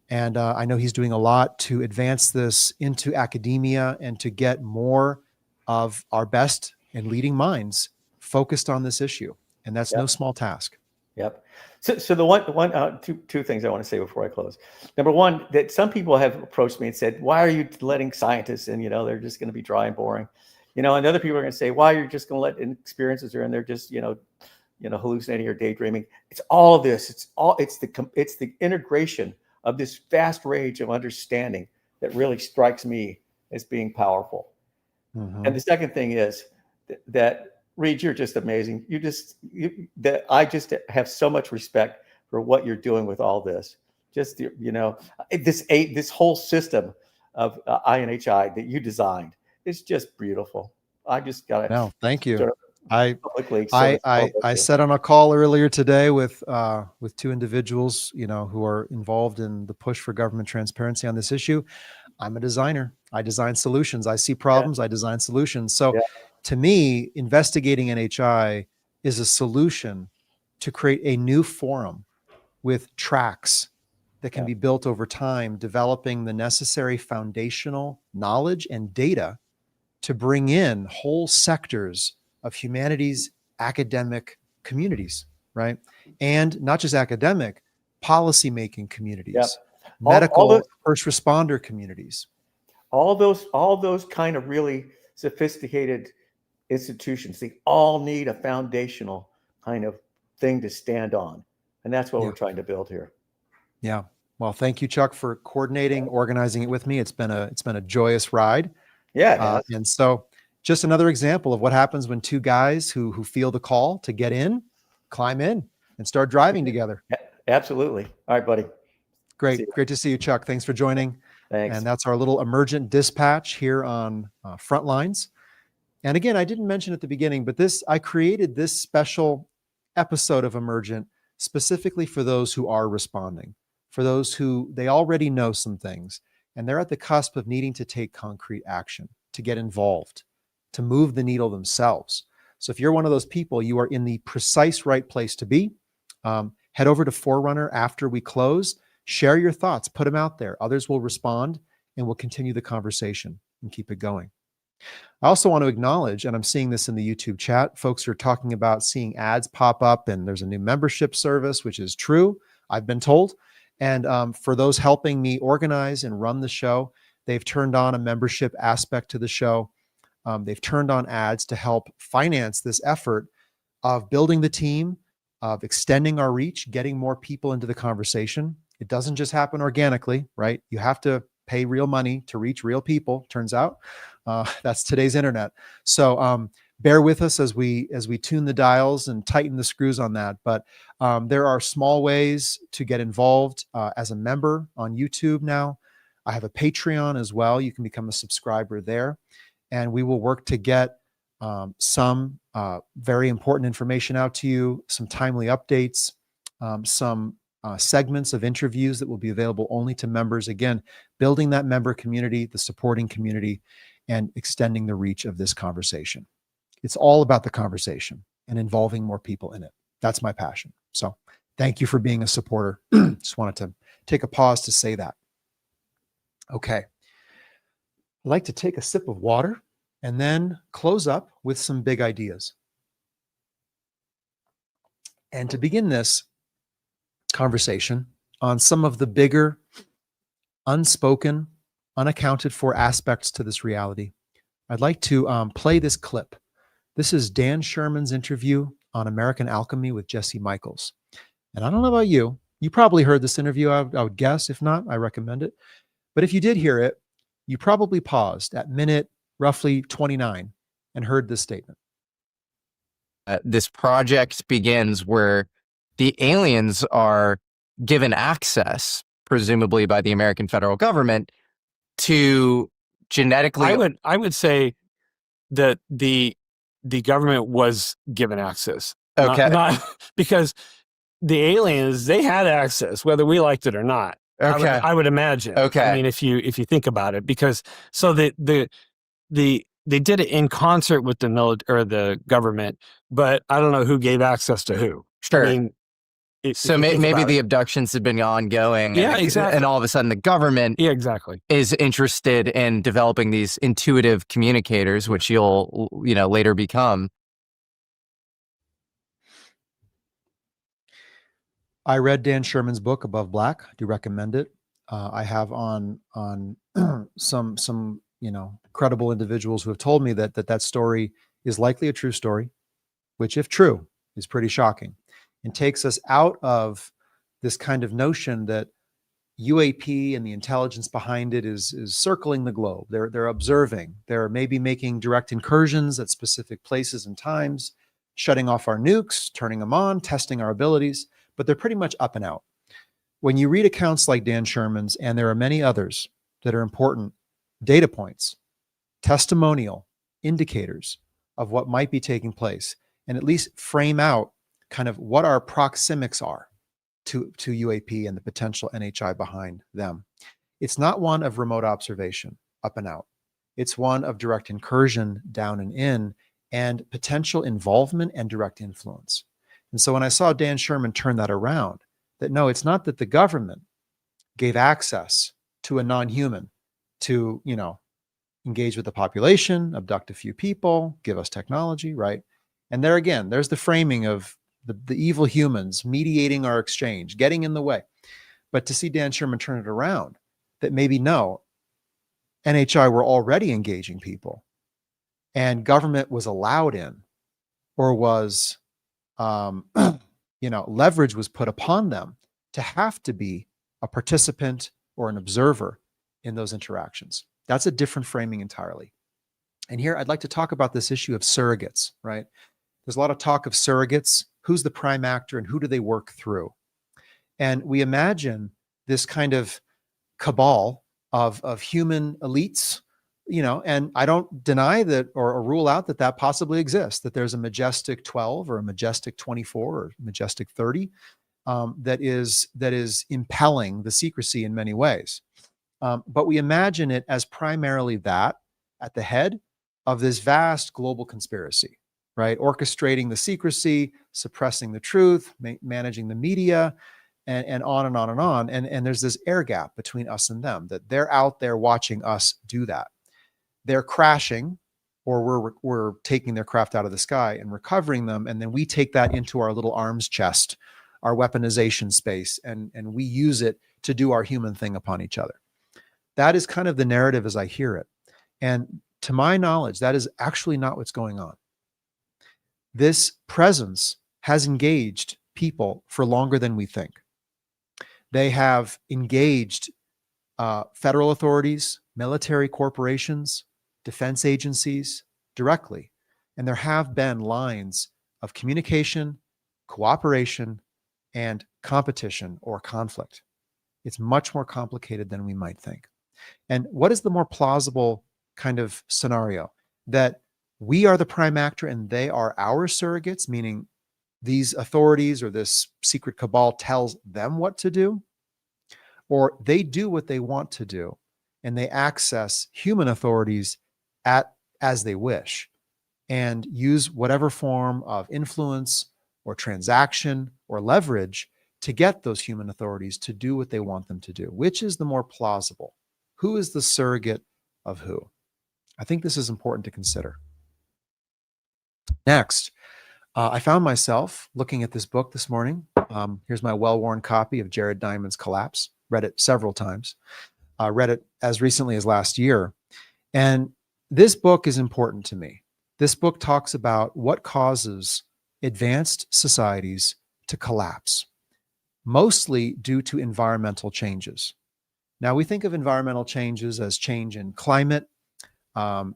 And I know he's doing a lot to advance this into academia and to get more of our best and leading minds focused on this issue. And that's no small task. Yep. So the two things I want to say before I close. Number one, that some people have approached me and said, why are you letting scientists in? They're just going to be dry and boring. And other people are going to say, why you're just going to let experiences are in there, just, hallucinating or daydreaming. It's all of this. It's the integration of this vast range of understanding that really strikes me as being powerful. And the second thing is that Reed, you're just amazing. I just have so much respect for what you're doing with all this. Just, this whole system of INHI that you designed is just beautiful. I just got to. No, thank you. Sort of I sat on a call earlier today with 2 individuals, who are involved in the push for government transparency on this issue. I'm a designer. I design solutions. I see problems. I design solutions. So to me, investigating NHI is a solution to create a new forum with tracks that can be built over time, developing the necessary foundational knowledge and data to bring in whole sectors of humanities academic communities right? And not just academic, policymaking communities, Yep. medical, those, first responder communities. all those kind of really sophisticated institutions, they all need a foundational kind of thing to stand on. And that's what Yeah. we're trying to build here. Yeah. Well, thank you, Chuck, for coordinating, organizing it with me. It's been a joyous ride. Yeah, it has. And so just another example of what happens when two guys who feel the call to get in, climb in and start driving together. Absolutely. All right, buddy. Great. Great to see you, Chuck. Thanks for joining. Thanks. And that's our little emergent dispatch here on Frontlines. And again, I didn't mention at the beginning, but I created this special episode of Emergent specifically for those who are responding, for those who they already know some things, and they're at the cusp of needing to take concrete action, to get involved, to move the needle themselves. So if you're one of those people, you are in the precise right place to be. Head over to Forerunner after we close, share your thoughts, put them out there. Others will respond, and we'll continue the conversation and keep it going. I also want to acknowledge, and I'm seeing this in the YouTube chat, folks are talking about seeing ads pop up, and there's a new membership service, which is true, I've been told. And for those helping me organize and run the show, they've turned on a membership aspect to the show. They've turned on ads to help finance this effort of building the team, of extending our reach, getting more people into the conversation. It doesn't just happen organically, right? You have to pay real money to reach real people, turns out. That's today's internet. So bear with us as we tune the dials and tighten the screws on that. But there are small ways to get involved as a member on YouTube now. I have a Patreon as well. You can become a subscriber there. And we will work to get some very important information out to you, some timely updates, some segments of interviews that will be available only to members. Again, building that member community, the supporting community, and extending the reach of this conversation. It's all about the conversation and involving more people in it. That's my passion. So thank you for being a supporter. Just wanted to take a pause to say that. Okay. I'd like to take a sip of water and then close up with some big ideas. And to begin this conversation on some of the bigger, unspoken, unaccounted for aspects to this reality, I'd like to play this clip. This is Dan Sherman's interview on American Alchemy with Jesse Michaels. And I don't know about you. You probably heard this interview, I would guess. If not, I recommend it. But if you did hear it, you probably paused at minute roughly 29 and heard this statement. This project begins where the aliens are given access, presumably by the American federal government, to genetically. I would say that the government was given access. Okay. Not because the aliens, they had access, whether we liked it or not. Okay. I would imagine. Okay. I mean, if you think about it, because so they did it in concert with the military or the government, but I don't know who gave access to who. Sure. I mean, so maybe the abductions had been ongoing. Yeah, exactly. And all of a sudden the government is interested in developing these intuitive communicators, which you'll later become. I read Dan Sherman's book, Above Black. I do recommend it. I have on some credible individuals who have told me that story is likely a true story, which, if true, is pretty shocking and takes us out of this kind of notion that UAP and the intelligence behind it is circling the globe. They're observing. They're maybe making direct incursions at specific places and times, shutting off our nukes, turning them on, testing our abilities, but they're pretty much up and out. When you read accounts like Dan Sherman's, and there are many others that are important data points, testimonial indicators of what might be taking place, and at least frame out kind of what our proxemics are to UAP and the potential NHI behind them. It's not one of remote observation, up and out. It's one of direct incursion, down and in, and potential involvement and direct influence. And so when I saw Dan Sherman turn that around, that no, it's not that the government gave access to a non-human to, engage with the population, abduct a few people, give us technology, right? And there again, there's the framing of the evil humans mediating our exchange, getting in the way. But to see Dan Sherman turn it around, that maybe no, NHI were already engaging people and government was allowed in, or was, leverage was put upon them to have to be a participant or an observer in those interactions. That's a different framing entirely. And here I'd like to talk about this issue of surrogates, right? There's a lot of talk of surrogates. Who's the prime actor and who do they work through? And we imagine this kind of cabal of human elites, and I don't deny that or rule out that that possibly exists, that there's a majestic 12 or a majestic 24 or majestic 30 that is impelling the secrecy in many ways. But we imagine it as primarily that at the head of this vast global conspiracy, right? Orchestrating the secrecy, suppressing the truth, managing the media, and on and on and on. And there's this air gap between us and them, that they're out there watching us do that. They're crashing, or we're taking their craft out of the sky and recovering them. And then we take that into our little arms chest, our weaponization space, and we use it to do our human thing upon each other. That is kind of the narrative as I hear it. And to my knowledge, that is actually not what's going on. This presence has engaged people for longer than we think. They have engaged federal authorities, military corporations, defense agencies directly. And there have been lines of communication, cooperation, and competition or conflict. It's much more complicated than we might think. And what is the more plausible kind of scenario? That we are the prime actor and they are our surrogates, meaning these authorities or this secret cabal tells them what to do, or they do what they want to do and they access human authorities as they wish and use whatever form of influence or transaction or leverage to get those human authorities to do what they want them to do. Which is the more plausible? Who is the surrogate of who? I think this is important to consider. Next, I found myself looking at this book this morning. Here's my well-worn copy of Jared Diamond's Collapse. Read it several times. Read it as recently as last year. And this book is important to me. This book talks about what causes advanced societies to collapse, mostly due to environmental changes. Now, we think of environmental changes as change in climate,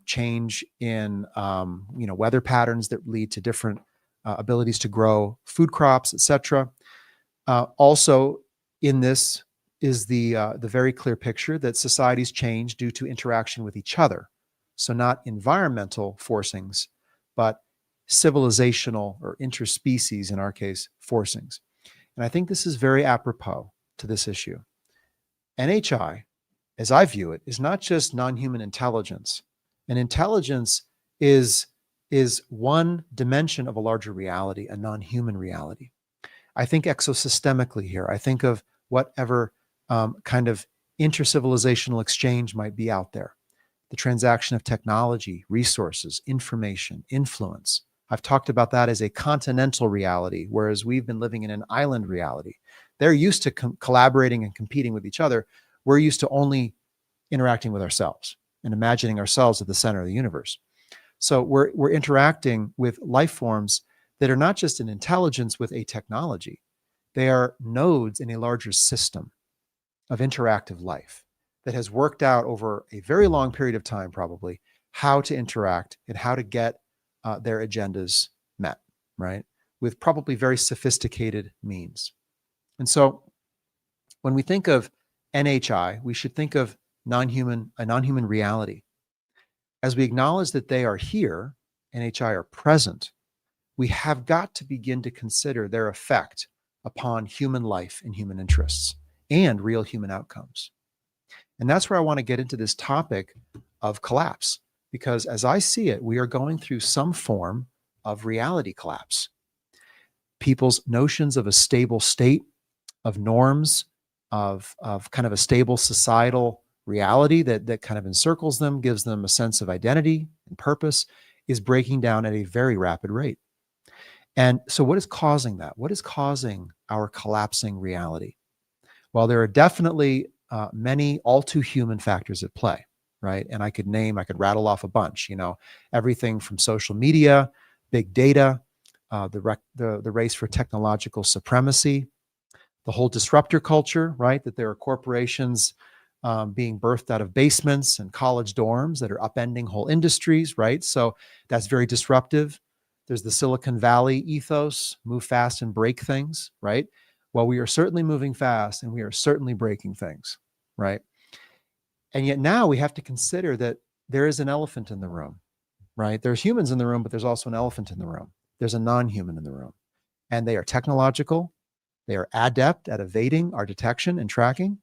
change in weather patterns that lead to different abilities to grow food crops, etc. Also, in this is the very clear picture that societies change due to interaction with each other. So not environmental forcings, but civilizational or interspecies, in our case, forcings. And I think this is very apropos to this issue. NHI, as I view it, is not just non-human intelligence. And intelligence is one dimension of a larger reality, a non-human reality. I think exosystemically here. I think of whatever kind of intercivilizational exchange might be out there. The transaction of technology, resources, information, influence. I've talked about that as a continental reality, whereas we've been living in an island reality. They're used to collaborating and competing with each other. We're used to only interacting with ourselves and imagining ourselves at the center of the universe. So we're interacting with life forms that are not just an intelligence with a technology. They are nodes in a larger system of interactive life that has worked out over a very long period of time, probably, how to interact and how to get their agendas met, right? With probably very sophisticated means. And so when we think of NHI, we should think of a non-human reality. As we acknowledge that they are here, NHI are present, we have got to begin to consider their effect upon human life and human interests and real human outcomes. And that's where I want to get into this topic of collapse, because as I see it, we are going through some form of reality collapse. People's notions of a stable state, of norms, of kind of a stable societal reality that kind of encircles them, gives them a sense of identity and purpose, is breaking down at a very rapid rate. And so what is causing that? What is causing our collapsing reality? Well, there are definitely many all too human factors at play, right? And I could rattle off a bunch, everything from social media, big data, the race for technological supremacy, the whole disruptor culture, right? That there are corporations being birthed out of basements and college dorms that are upending whole industries, right? So that's very disruptive. There's the Silicon Valley ethos, move fast and break things, right? Well, we are certainly moving fast and we are certainly breaking things, right? And yet now we have to consider that there is an elephant in the room, right? There's humans in the room, but there's also an elephant in the room. There's a non-human in the room. And they are technological. They are adept at evading our detection and tracking.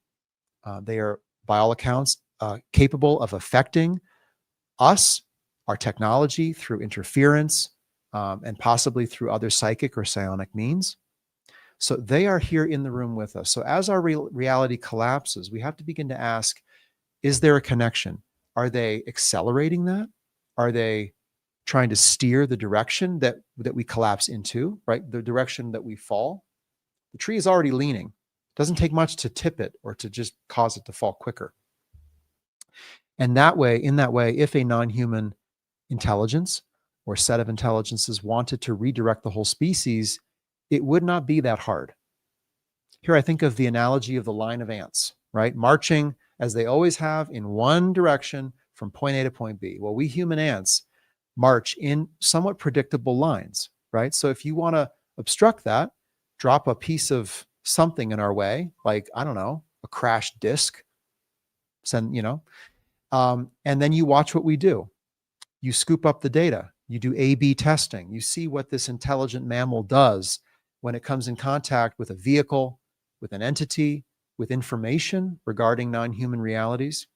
They are, by all accounts, capable of affecting us, our technology, through interference, and possibly through other psychic or psionic means. So they are here in the room with us. So as our reality collapses, we have to begin to ask, is there a connection? Are they accelerating that? Are they trying to steer the direction that we collapse into, right? The direction that we fall? The tree is already leaning. It doesn't take much to tip it or to just cause it to fall quicker. And in that way, if a non-human intelligence or set of intelligences wanted to redirect the whole species, it would not be that hard. Here I think of the analogy of the line of ants, right? Marching as they always have in one direction from point A to point B. Well, we human ants march in somewhat predictable lines, right? So if you want to obstruct that, drop a piece of something in our way, like, I don't know, a crashed disc, and then you watch what we do. You scoop up the data. You do A/B testing. You see what this intelligent mammal does when it comes in contact with a vehicle, with an entity, with information regarding non-human realities,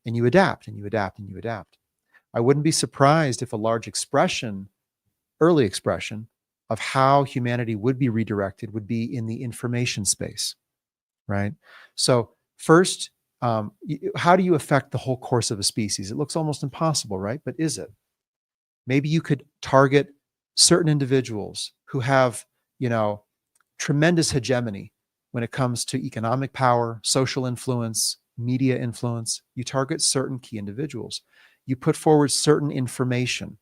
and you adapt and you adapt and you adapt. I wouldn't be surprised if a large early expression of how humanity would be redirected would be in the information space, right? So first, how do you affect the whole course of a species? It looks almost impossible, right? But is it? Maybe you could target certain individuals who have, tremendous hegemony when it comes to economic power, social influence, media influence. You target certain key individuals. You put forward certain information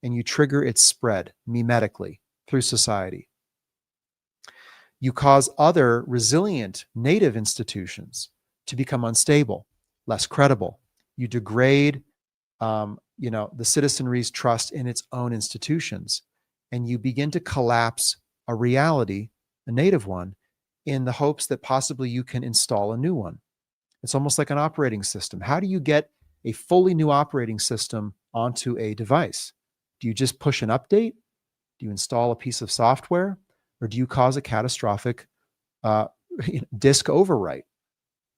and you trigger its spread mimetically through society. You cause other resilient native institutions to become unstable, less credible. You degrade the citizenry's trust in its own institutions, and you begin to collapse a reality, a native one, in the hopes that possibly you can install a new one. It's almost like an operating system. How do you get a fully new operating system onto a device? Do you just push an update? Do you install a piece of software? Or do you cause a catastrophic disk overwrite?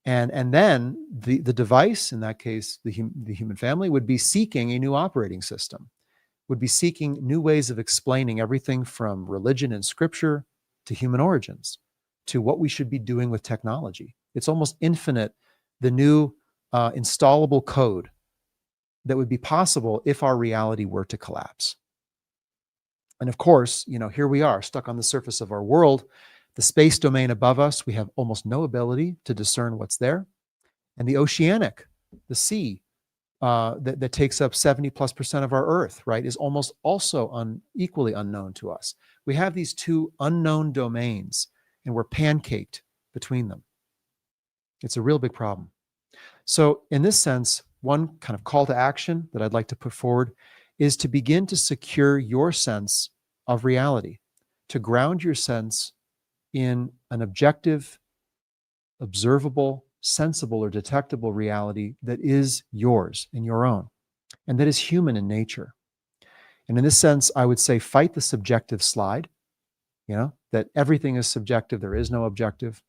And then the device, in that case, the human family, would be seeking a new operating system, would be seeking new ways of explaining everything from religion and scripture to human origins, to what we should be doing with technology. It's almost infinite, the new installable code that would be possible if our reality were to collapse. And of course, here we are stuck on the surface of our world. The space domain above us, we have almost no ability to discern what's there. And the oceanic, the sea, that takes up 70+% of our Earth, right, is almost also equally unknown to us. We have these two unknown domains, and we're pancaked between them. It's a real big problem. So in this sense, one kind of call to action that I'd like to put forward is to begin to secure your sense of reality, to ground your sense in an objective, observable, sensible, or detectable reality that is yours and your own, and that is human in nature. And in this sense, I would say fight the subjective slide, that everything is subjective, there is no objective.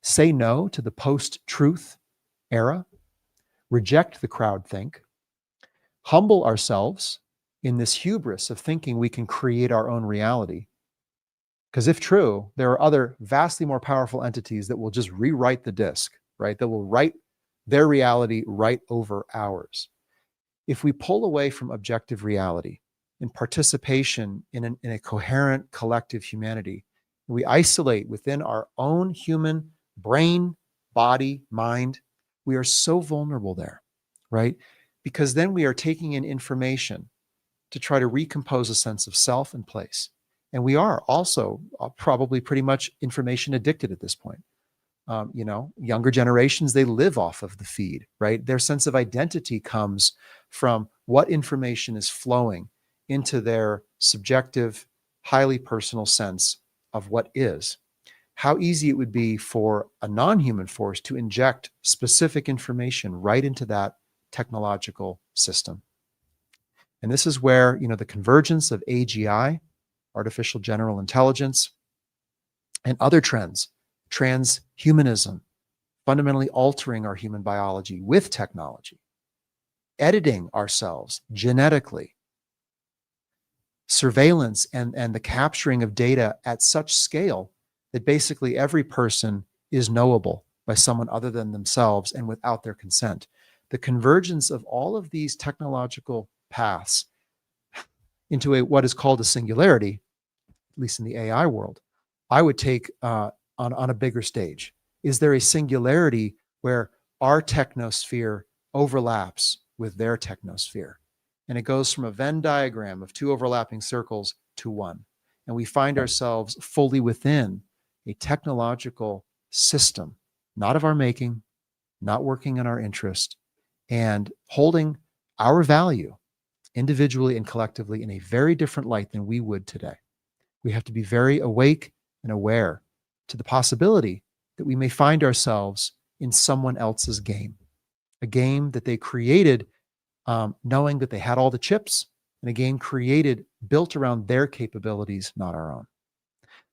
Say no to the post-truth era, reject the crowd think, humble ourselves in this hubris of thinking we can create our own reality. Because if true, there are other vastly more powerful entities that will just rewrite the disk, right? That will write their reality right over ours. If we pull away from objective reality in participation in a coherent collective humanity. We isolate within our own human brain, body, mind. We are so vulnerable there, right? Because then we are taking in information to try to recompose a sense of self and place. And we are also probably pretty much information addicted at this point. Younger generations, they live off of the feed, right? Their sense of identity comes from what information is flowing into their subjective, highly personal sense of what is. How easy it would be for a non-human force to inject specific information right into that technological system. And this is where, the convergence of AGI, artificial general intelligence, and other trends, transhumanism, fundamentally altering our human biology with technology, editing ourselves genetically, surveillance and the capturing of data at such scale that basically every person is knowable by someone other than themselves and without their consent. The convergence of all of these technological paths into what is called a singularity, at least in the AI world, I would take on a bigger stage. Is there a singularity where our technosphere overlaps with their technosphere? And it goes from a Venn diagram of two overlapping circles to one. And we find ourselves fully within a technological system, not of our making, not working in our interest, and holding our value individually and collectively in a very different light than we would today. We have to be very awake and aware to the possibility that we may find ourselves in someone else's game, a game that they created knowing that they had all the chips, and a game created, built around their capabilities, not our own.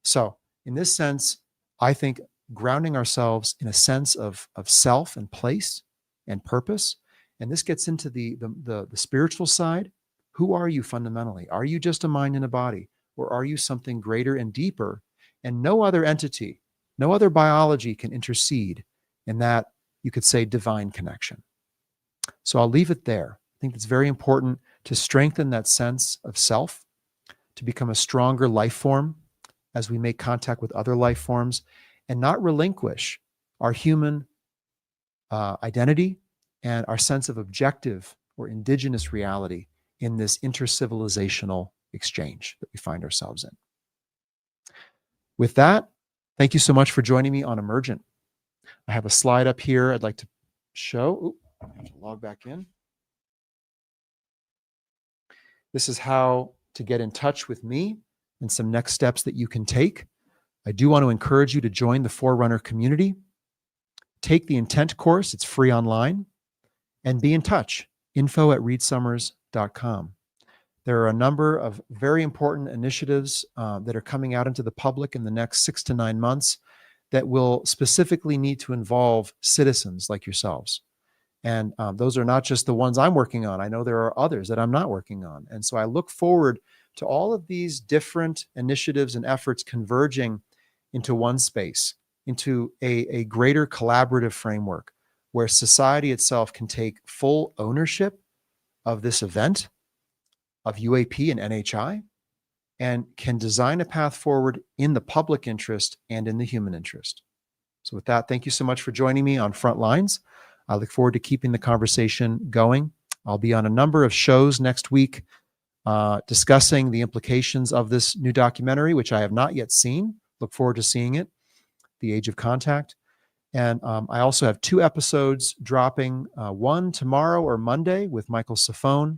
So in this sense, I think grounding ourselves in a sense of self and place and purpose, and this gets into the spiritual side. Who are you fundamentally? Are you just a mind and a body, or are you something greater and deeper? And no other entity, no other biology can intercede in that, you could say, divine connection. So I'll leave it there. I think it's very important to strengthen that sense of self, to become a stronger life form as we make contact with other life forms, and not relinquish our human identity and our sense of objective or indigenous reality in this intercivilizational exchange that we find ourselves in. With that, thank you so much for joining me on Emergent. I have a slide up here I'd like to show. I have to log back in. This is how to get in touch with me and some next steps that you can take. I do want to encourage you to join the Forerunner community. Take the Intent course, it's free online, and be in touch, info@reedsummers.com. There are a number of very important initiatives that are coming out into the public in the next 6 to 9 months that will specifically need to involve citizens like yourselves. And those are not just the ones I'm working on. I know there are others that I'm not working on. And so I look forward to all of these different initiatives and efforts converging into one space, into a greater collaborative framework where society itself can take full ownership of this event, of UAP and NHI, and can design a path forward in the public interest and in the human interest. So with that, thank you so much for joining me on Frontlines. I look forward to keeping the conversation going. I'll be on a number of shows next week discussing the implications of this new documentary, which I have not yet seen. Look forward to seeing it, The Age of Contact. And I also have 2 episodes dropping, one tomorrow or Monday with Michael Safone,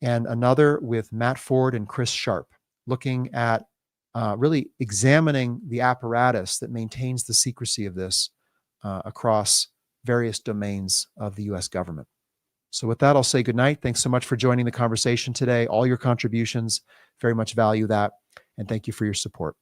and another with Matt Ford and Chris Sharp, looking at really examining the apparatus that maintains the secrecy of this across various domains of the US government. So with that, I'll say good night. Thanks so much for joining the conversation today. All your contributions, very much value that. And thank you for your support.